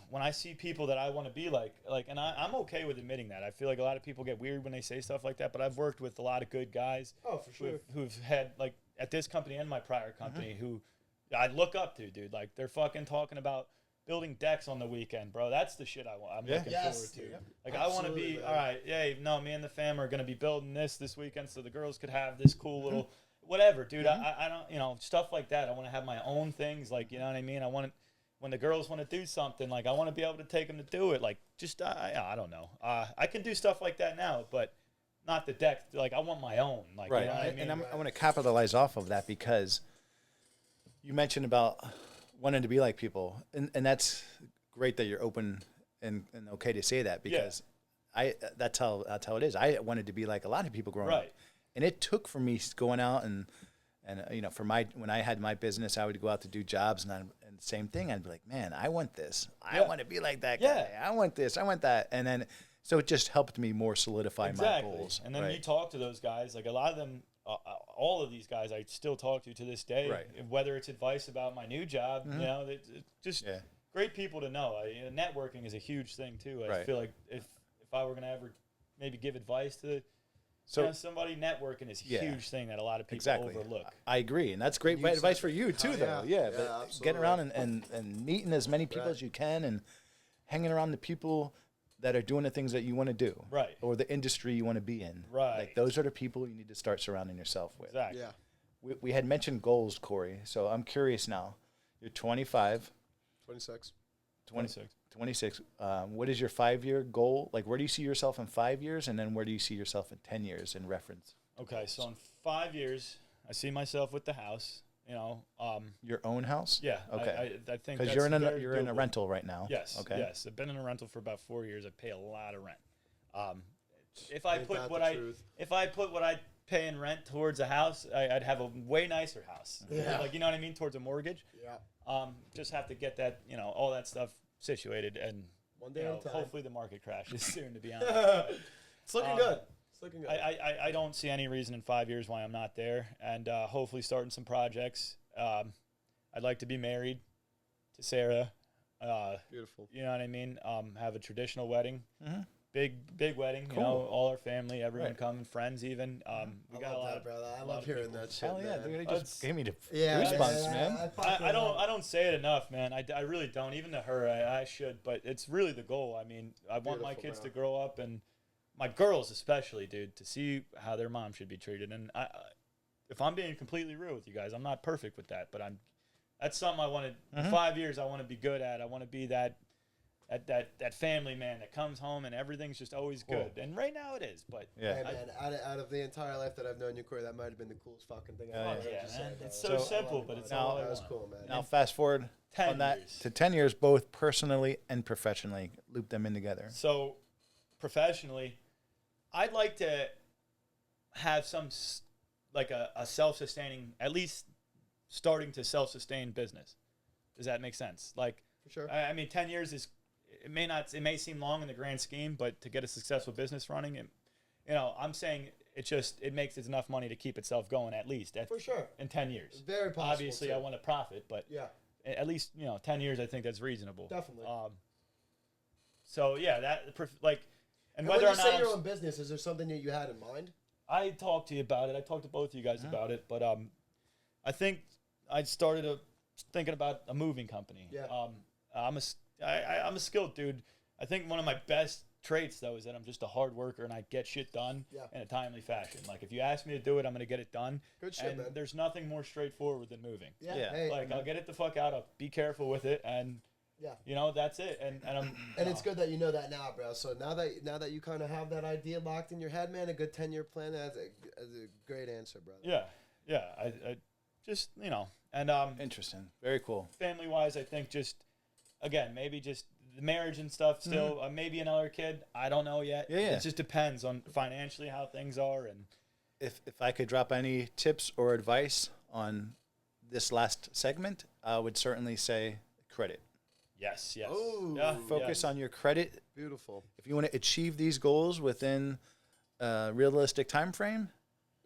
Speaker 3: when I see people that I want to be like, and I'm okay with admitting that. I feel like a lot of people get weird when they say stuff like that, but I've worked with a lot of good guys.
Speaker 2: Oh, for sure.
Speaker 3: Who've had, like, at this company and my prior company, who I look up to, dude. Like, they're fucking talking about building decks on the weekend, bro. That's the shit I'm looking forward to.
Speaker 2: Dude.
Speaker 3: Like, I want to be,
Speaker 2: man.
Speaker 3: all right, me and the fam are going to be building this weekend so the girls could have this cool little whatever, dude. I don't, stuff like that. I want to have my own things, like, you know what I mean? I want to, when the girls want to do something, like, I want to be able to take them to do it. Like, just, I don't know. I can do stuff like that now, but not the deck. Like, I want my own. Like,
Speaker 1: Right.
Speaker 3: You know what I mean?
Speaker 1: And I want to capitalize off of that because you mentioned about wanting to be like people. And that's great that you're open and okay to say that because that's how it is. I wanted to be like a lot of people growing up. And it took for me going out and when I had my business, I would go out to do jobs and same thing. I'd be like, man, I want this. I want to be like that guy. I want this. I want that. And then, so it just helped me more solidify my goals.
Speaker 3: And then you talk to those guys, like a lot of them, all of these guys I still talk to this day, whether it's advice about my new job, it's just great people to know. Networking is a huge thing too. I feel like if I were going to ever maybe give advice to somebody, networking is a huge thing that a lot of people overlook.
Speaker 1: I agree, and that's great advice for you too, though. Yeah, but
Speaker 2: absolutely.
Speaker 1: getting around and meeting as many people as you can, and hanging around the people that are doing the things that you want to do, or the industry you want to be in. Like, those are the people you need to start surrounding yourself with.
Speaker 3: Exactly.
Speaker 2: Yeah.
Speaker 1: We had mentioned goals, Cory. So I'm curious now. You're 25.
Speaker 2: 26.
Speaker 1: 26. What is your 5-year goal? Like, where do you see yourself in 5 years? And then where do you see yourself in 10 years in reference?
Speaker 3: Okay, so in 5 years, I see myself with the house.
Speaker 1: Your own house?
Speaker 3: Yeah.
Speaker 1: Okay.
Speaker 3: I think
Speaker 1: because you're in a rental right now.
Speaker 3: Yes.
Speaker 1: Okay.
Speaker 3: Yes. I've been in a rental for about 4 years. I pay a lot of rent. If I put what I pay in rent towards a house, I'd have a way nicer house.
Speaker 2: Yeah.
Speaker 3: Like, you know what I mean? Towards a mortgage.
Speaker 2: Yeah.
Speaker 3: Just have to get that, all that stuff situated, and
Speaker 2: one day at a time.
Speaker 3: Hopefully the market crashes soon, to be honest.
Speaker 2: It's looking good. It's looking good.
Speaker 3: I don't see any reason in 5 years why I'm not there, and hopefully starting some projects. I'd like to be married to Sarah.
Speaker 2: Beautiful.
Speaker 3: You know what I mean? Have a traditional wedding. Big wedding. Cool. All our family, everyone coming, friends even. We got a lot of
Speaker 2: brother. I love hearing that shit.
Speaker 1: Hell yeah,
Speaker 2: man.
Speaker 1: dude, it just gave me the goosebumps, man.
Speaker 3: I don't say it enough, man. I really don't. Even to her, I should, but it's really the goal. I mean, I want my kids to grow up, and my girls especially, dude, to see how their mom should be treated. And if I'm being completely real with you guys, I'm not perfect with that, but that's something I want to. In 5 years, I want to be good at. I want to be that family man that comes home and everything's just always good. And right now it is, but
Speaker 2: hey, man, out of the entire life that I've known you, Cory, that might have been the coolest fucking thing I've ever
Speaker 3: man. It's so simple, but it's all
Speaker 2: that was cool, man.
Speaker 1: Now fast forward
Speaker 3: 10
Speaker 1: on that
Speaker 3: years.
Speaker 1: to 10 years, both personally and professionally, loop them in together.
Speaker 3: So, professionally, I'd like to have like a self-sustaining, at least starting to self-sustain business. Does that make sense? Like,
Speaker 2: For sure.
Speaker 3: I mean, 10 years is, it may seem long in the grand scheme, but to get a successful business running, I'm saying it makes it enough money to keep itself going at least
Speaker 2: For sure.
Speaker 3: in 10 years.
Speaker 2: Very possible.
Speaker 3: Obviously,
Speaker 2: too.
Speaker 3: I want to profit, but
Speaker 2: Yeah,
Speaker 3: at least 10 years, I think that's reasonable.
Speaker 2: definitely.
Speaker 3: So yeah, and
Speaker 2: and
Speaker 3: whether
Speaker 2: when
Speaker 3: or
Speaker 2: you
Speaker 3: not
Speaker 2: say your own business, is there something that you had in mind?
Speaker 3: I talked to you about it. I talked to both of you guys about it, but I think I started thinking about a moving company.
Speaker 2: Yeah.
Speaker 3: I'm a skilled dude. I think one of my best traits though is that I'm just a hard worker and I get shit done in a timely fashion. Like if you ask me to do it, I'm gonna get it done.
Speaker 2: Good shit,
Speaker 3: and
Speaker 2: man.
Speaker 3: there's nothing more straightforward than moving.
Speaker 2: Yeah.
Speaker 1: Yeah.
Speaker 2: Hey,
Speaker 3: Like I'll get it the fuck out. I'll be careful with it, and
Speaker 2: yeah.
Speaker 3: that's it. And I'm
Speaker 2: And it's good that you know that now, bro. So now that you kind of have that idea locked in your head, man, a good 10-year plan is a great answer, brother.
Speaker 3: Yeah. I just and
Speaker 1: Interesting. Very cool.
Speaker 3: family wise, I think just again maybe just the marriage and stuff. Still, maybe another kid. I don't know yet.
Speaker 1: Yeah.
Speaker 3: It just depends on financially how things are. And
Speaker 1: If I could drop any tips or advice on this last segment, I would certainly say credit.
Speaker 3: yes.
Speaker 2: Oh,
Speaker 1: Focus on your credit.
Speaker 2: Beautiful.
Speaker 1: If you want to achieve these goals within a realistic time frame,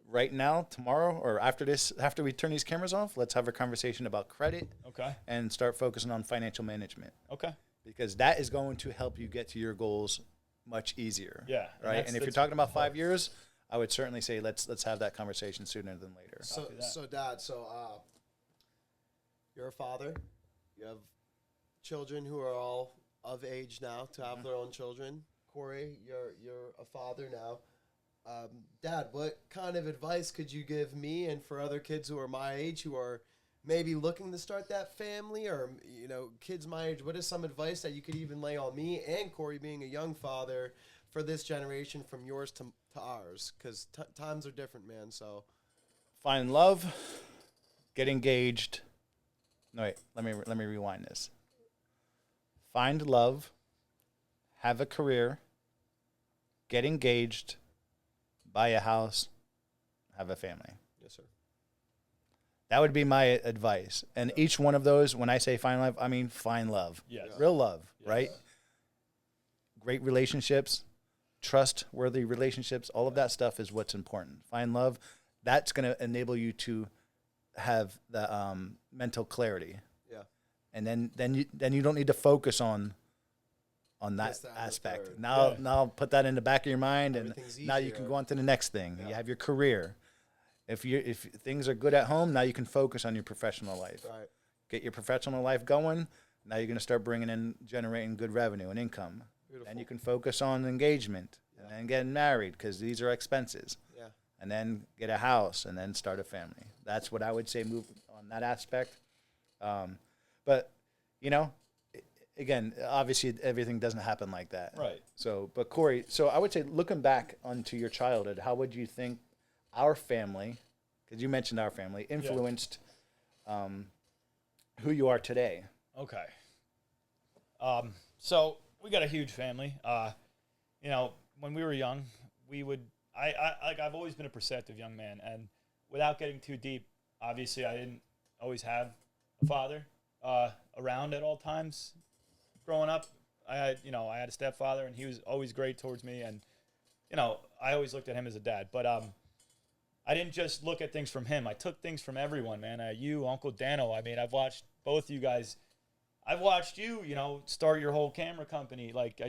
Speaker 1: right now, tomorrow, or after we turn these cameras off, let's have a conversation about credit
Speaker 3: Okay.
Speaker 1: and start focusing on financial management,
Speaker 3: Okay.
Speaker 1: because that is going to help you get to your goals much easier.
Speaker 3: Yeah.
Speaker 1: Right. And if you're talking about 5 years, I would certainly say let's have that conversation sooner than later.
Speaker 3: Copy that.
Speaker 2: So Dad, you're a father. You have children who are all of age now to have their own children. Cory, you're a father now. Dad, what kind of advice could you give me and for other kids who are my age who are maybe looking to start that family, or kids my age? What is some advice that you could even lay on me and Cory, being a young father, for this generation from yours to ours? Because times are different, man. So
Speaker 1: Find love, get engaged. No, wait, let me rewind this. Find love, have a career, get engaged, buy a house, have a family.
Speaker 2: yes, sir.
Speaker 1: That would be my advice. And each one of those, when I say find love, I mean find love.
Speaker 3: Yes.
Speaker 1: Real love,
Speaker 3: Yes.
Speaker 1: right? Great relationships, trustworthy relationships, all of that stuff is what's important. Find love. That's going to enable you to have the mental clarity.
Speaker 2: Yeah.
Speaker 1: And then you don't need to focus on that
Speaker 2: Just that and the
Speaker 1: aspect.
Speaker 2: third.
Speaker 1: Now put that in the back of your mind, and
Speaker 2: Everything's
Speaker 1: now you can
Speaker 2: easier.
Speaker 1: go on to the next thing.
Speaker 2: Yeah.
Speaker 1: You have your career. If things are good at home, now you can focus on your professional life.
Speaker 2: Right.
Speaker 1: Get your professional life going. Now you're going to start generating good revenue and income.
Speaker 2: Beautiful.
Speaker 1: And you can focus on engagement and then getting married, because these are expenses.
Speaker 2: Yeah.
Speaker 1: And then get a house and then start a family. That's what I would say, move on that aspect. But, again, obviously everything doesn't happen like that.
Speaker 3: Right.
Speaker 1: So, but Cory, I would say, looking back onto your childhood, how would you think our family, because you mentioned our family, influenced who you are today?
Speaker 3: Okay. So we got a huge family. When we were young, I've always been a perceptive young man, and without getting too deep, obviously I didn't always have a father around at all times. Growing up, I had a stepfather, and he was always great towards me, and I always looked at him as a dad. But I didn't just look at things from him. I took things from everyone, man. You, Uncle Dano. I mean, I've watched both you guys. I've watched you, start your whole camera company, like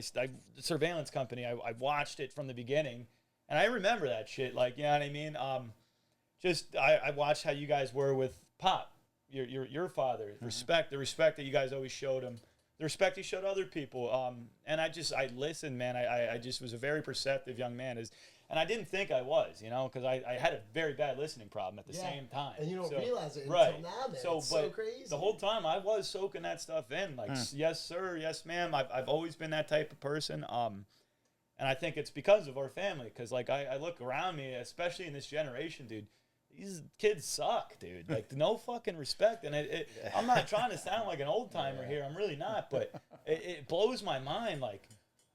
Speaker 3: surveillance company. I watched it from the beginning, and I remember that shit. Like, you know what I mean? I watched how you guys were with Pop, your father. Mm-hmm. The respect that you guys always showed him, the respect he showed other people. And I listened, man. I just was a very perceptive young man. And I didn't think I was, because I had a very bad listening problem at the same time.
Speaker 2: And you don't realize it
Speaker 3: right.
Speaker 2: until now, man.
Speaker 3: So,
Speaker 2: it's
Speaker 3: but
Speaker 2: so crazy.
Speaker 3: the whole time I was soaking that stuff in, like, yes, sir, yes, ma'am. I've always been that type of person. And I think it's because of our family, because, like, I look around me, especially in this generation, dude. these kids suck, dude. Like, no fucking respect. And I'm not trying to sound like an old timer here. I'm really not. But it blows my mind. Like,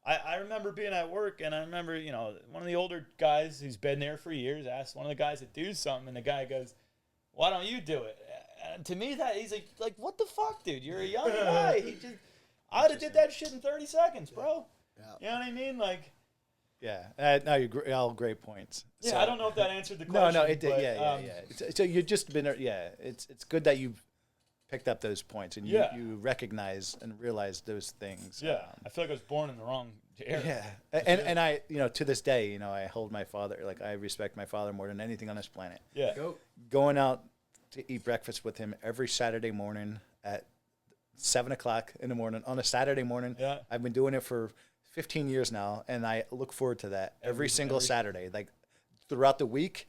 Speaker 3: I remember being at work, and I remember, you know, one of the older guys who's been there for years asked one of the guys to do something, and the guy goes, "Why don't you do it?" And to me, that he's like, what the fuck, dude? You're a young guy. I'd have did that shit in 30 seconds, bro. Yeah. You know what I mean? Like.
Speaker 1: Yeah, no, you're all great points.
Speaker 3: Yeah,
Speaker 1: so,
Speaker 3: I don't know if that answered the question.
Speaker 1: No, it did.
Speaker 3: But,
Speaker 1: Yeah. So you've just been, it's good that you've picked up those points and you recognize and realize those things.
Speaker 3: Yeah, I feel like I was born in the wrong era.
Speaker 1: Yeah, and I, you know, to this day, you know, I hold my father, like I respect my father more than anything on this planet.
Speaker 3: Yeah.
Speaker 1: Going out to eat breakfast with him every Saturday morning at 7:00 in the morning on a Saturday morning.
Speaker 3: Yeah.
Speaker 1: I've been doing it for 15 years now, and I look forward to that every single Saturday. Like throughout the week,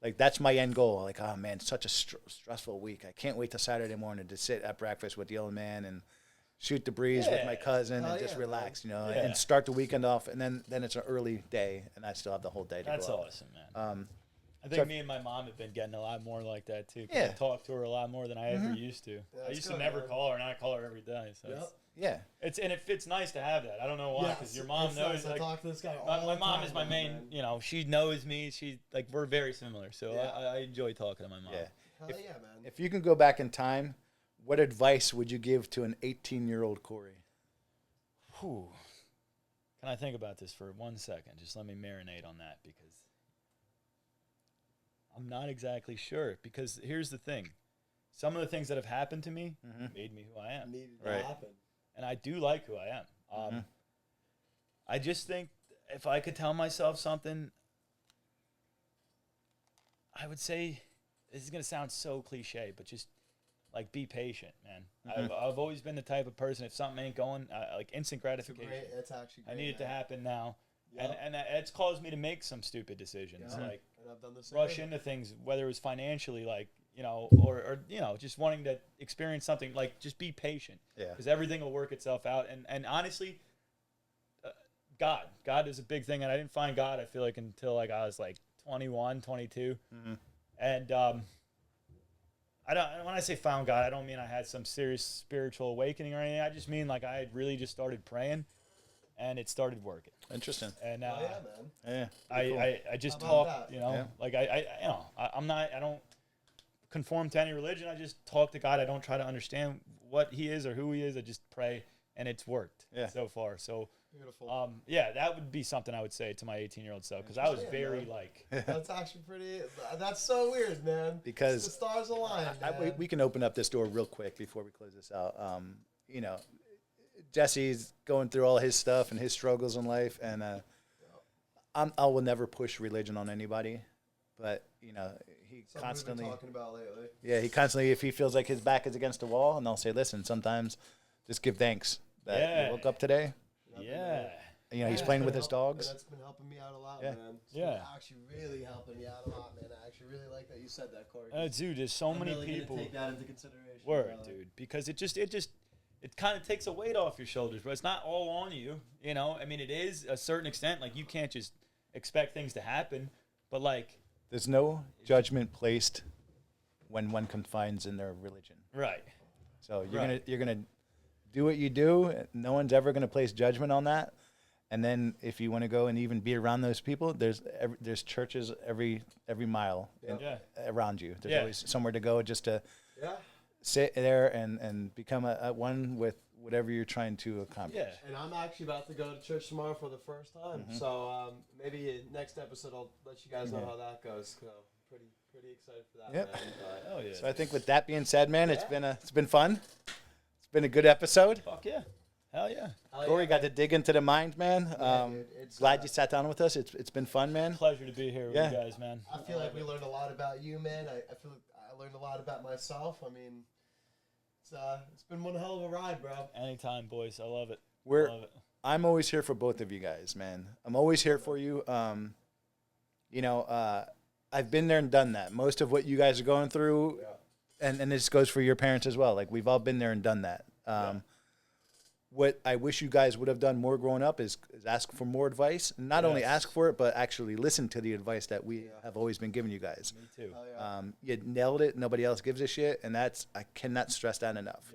Speaker 1: like that's my end goal. Like, oh man, such a stressful week. I can't wait till Saturday morning to sit at breakfast with the old man and shoot the breeze with my cousin and just relax, you know, and start the weekend off. And then it's an early day, and I still have the whole day to go.
Speaker 3: That's awesome, man. I think me and my mom have been getting a lot more like that too. I talk to her a lot more than I ever used to. I used to never call her, and I call her every day. So it's nice to have that. I I don't know why, because your mom knows.
Speaker 4: Nice.
Speaker 3: Like,
Speaker 4: I talk to this guy all
Speaker 3: my
Speaker 4: the
Speaker 3: mom
Speaker 4: time,
Speaker 3: is my main.
Speaker 4: man.
Speaker 3: You know, she knows me. She like we're very similar. So I enjoy talking to my mom.
Speaker 1: Yeah.
Speaker 4: Hell yeah, man.
Speaker 1: If you can go back in time, what advice would you give to an 18-year-old Cory?
Speaker 3: Whew. Can I think about this for 1 second? Just let me marinate on that, because I'm not exactly sure. Because here's the thing. Some of the things that have happened to me made me who I am.
Speaker 4: Needed to happen.
Speaker 3: And I do like who I am. I just think if I could tell myself something, I would say, this is going to sound so cliche, but just like be patient, man. I've always been the type of person, if something ain't going, like instant gratification.
Speaker 4: That's actually great.
Speaker 3: I need it to happen now.
Speaker 4: Yep.
Speaker 3: And it's caused me to make some stupid decisions, like
Speaker 4: and I've done the same.
Speaker 3: rush into things, whether it was financially, like, you know, or you know, just wanting to experience something. Like, just be patient, because everything will work itself out. And honestly, God is a big thing, and I didn't find God, I feel like, until like I was like 21, 22, and when I say found God, I don't mean I had some serious spiritual awakening or anything. I just mean like I had really just started praying, and it started working.
Speaker 1: Interesting.
Speaker 3: And
Speaker 1: Yeah.
Speaker 3: I just talk, you know, like I don't conform to any religion. I just talk to God. I don't try to understand what He is or who He is. I just pray, and it's worked so far. So
Speaker 4: beautiful.
Speaker 3: That would be something I would say to my 18-year-old self, because I was very like.
Speaker 4: That's actually pretty. That's so weird, man.
Speaker 1: Because
Speaker 4: the stars align.
Speaker 1: We can open up this door real quick before we close this out. You know, Jesse's going through all his stuff and his struggles in life, and I will never push religion on anybody, but you know, he
Speaker 4: something
Speaker 1: constantly
Speaker 4: we've been talking about lately.
Speaker 1: Yeah, he constantly, if he feels like his back is against the wall, and I'll say, listen, sometimes just give thanks that you woke up today.
Speaker 3: Yeah.
Speaker 1: You know, he's playing with his dogs.
Speaker 4: That's been helping me out a lot,
Speaker 1: Yeah.
Speaker 4: man. It's been actually really helping me out a lot, man. I actually really like that you said that, Cory.
Speaker 3: Dude, there's so many
Speaker 4: really
Speaker 3: people.
Speaker 4: Take that into consideration.
Speaker 3: Word, dude, because it kind of takes a weight off your shoulders, but it's not all on you. You know, I mean, it is a certain extent. Like, you can't just expect things to happen, but like,
Speaker 1: there's no judgment placed when one confines in their religion.
Speaker 3: Right.
Speaker 1: So you're gonna do what you do. No one's ever gonna place judgment on that. And then if you want to go and even be around those people, there's churches every mile around you. There's always somewhere to go just to sit there and become a one with whatever you're trying to accomplish.
Speaker 3: Yeah.
Speaker 4: And I'm actually about to go to church tomorrow for the first time. So maybe next episode I'll let you guys know how that goes. So pretty excited for that.
Speaker 1: Yep.
Speaker 4: Man.
Speaker 3: Oh yeah.
Speaker 1: So I think with that being said, man, it's been fun. It's been a good episode.
Speaker 3: Fuck yeah. Hell yeah.
Speaker 1: Cory got to dig into the mind, man.
Speaker 4: Dude, it's,
Speaker 1: glad you sat down with us. It's been fun, man.
Speaker 3: Pleasure to be here with you guys, man.
Speaker 4: I feel like we learned a lot about you, man. I feel like I learned a lot about myself. I mean, it's been one hell of a ride, bro.
Speaker 3: Anytime, boys. I love it.
Speaker 1: I'm always here for both of you guys, man. I'm always here for you. You know, I've been there and done that. Most of what you guys are going through, and this goes for your parents as well. Like, we've all been there and done that. what I wish you guys would have done more growing up is ask for more advice. Not only ask for it, but actually listen to the advice that we have always been giving you guys.
Speaker 3: Me too.
Speaker 1: You nailed it. Nobody else gives a shit, and I cannot stress that enough.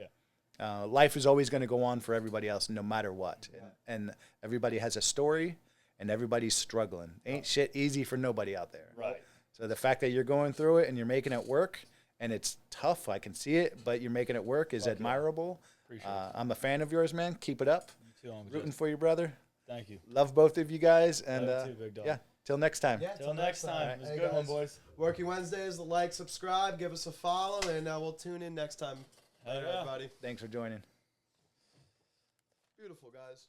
Speaker 1: Life is always going to go on for everybody else, no matter what. And everybody has a story, and everybody's struggling. Ain't shit easy for nobody out there.
Speaker 3: Right.
Speaker 1: So the fact that you're going through it and you're making it work, and it's tough, I can see it, but you're making it work is admirable. I'm a fan of yours, man. Keep it up.
Speaker 3: You too,
Speaker 1: Rooting for you, brother.
Speaker 3: Thank you.
Speaker 1: Love both of you guys. And
Speaker 3: Love you too, big dog.
Speaker 1: yeah, till next time.
Speaker 4: Yeah,
Speaker 3: Till next time. It was a
Speaker 4: Hey,
Speaker 3: good one,
Speaker 4: guys.
Speaker 3: boys.
Speaker 2: Working Wednesdays, like, subscribe, give us a follow, and we'll tune in next time.
Speaker 3: Hell
Speaker 2: All right,
Speaker 3: yeah.
Speaker 2: everybody.
Speaker 1: Thanks for joining.
Speaker 2: Beautiful, guys.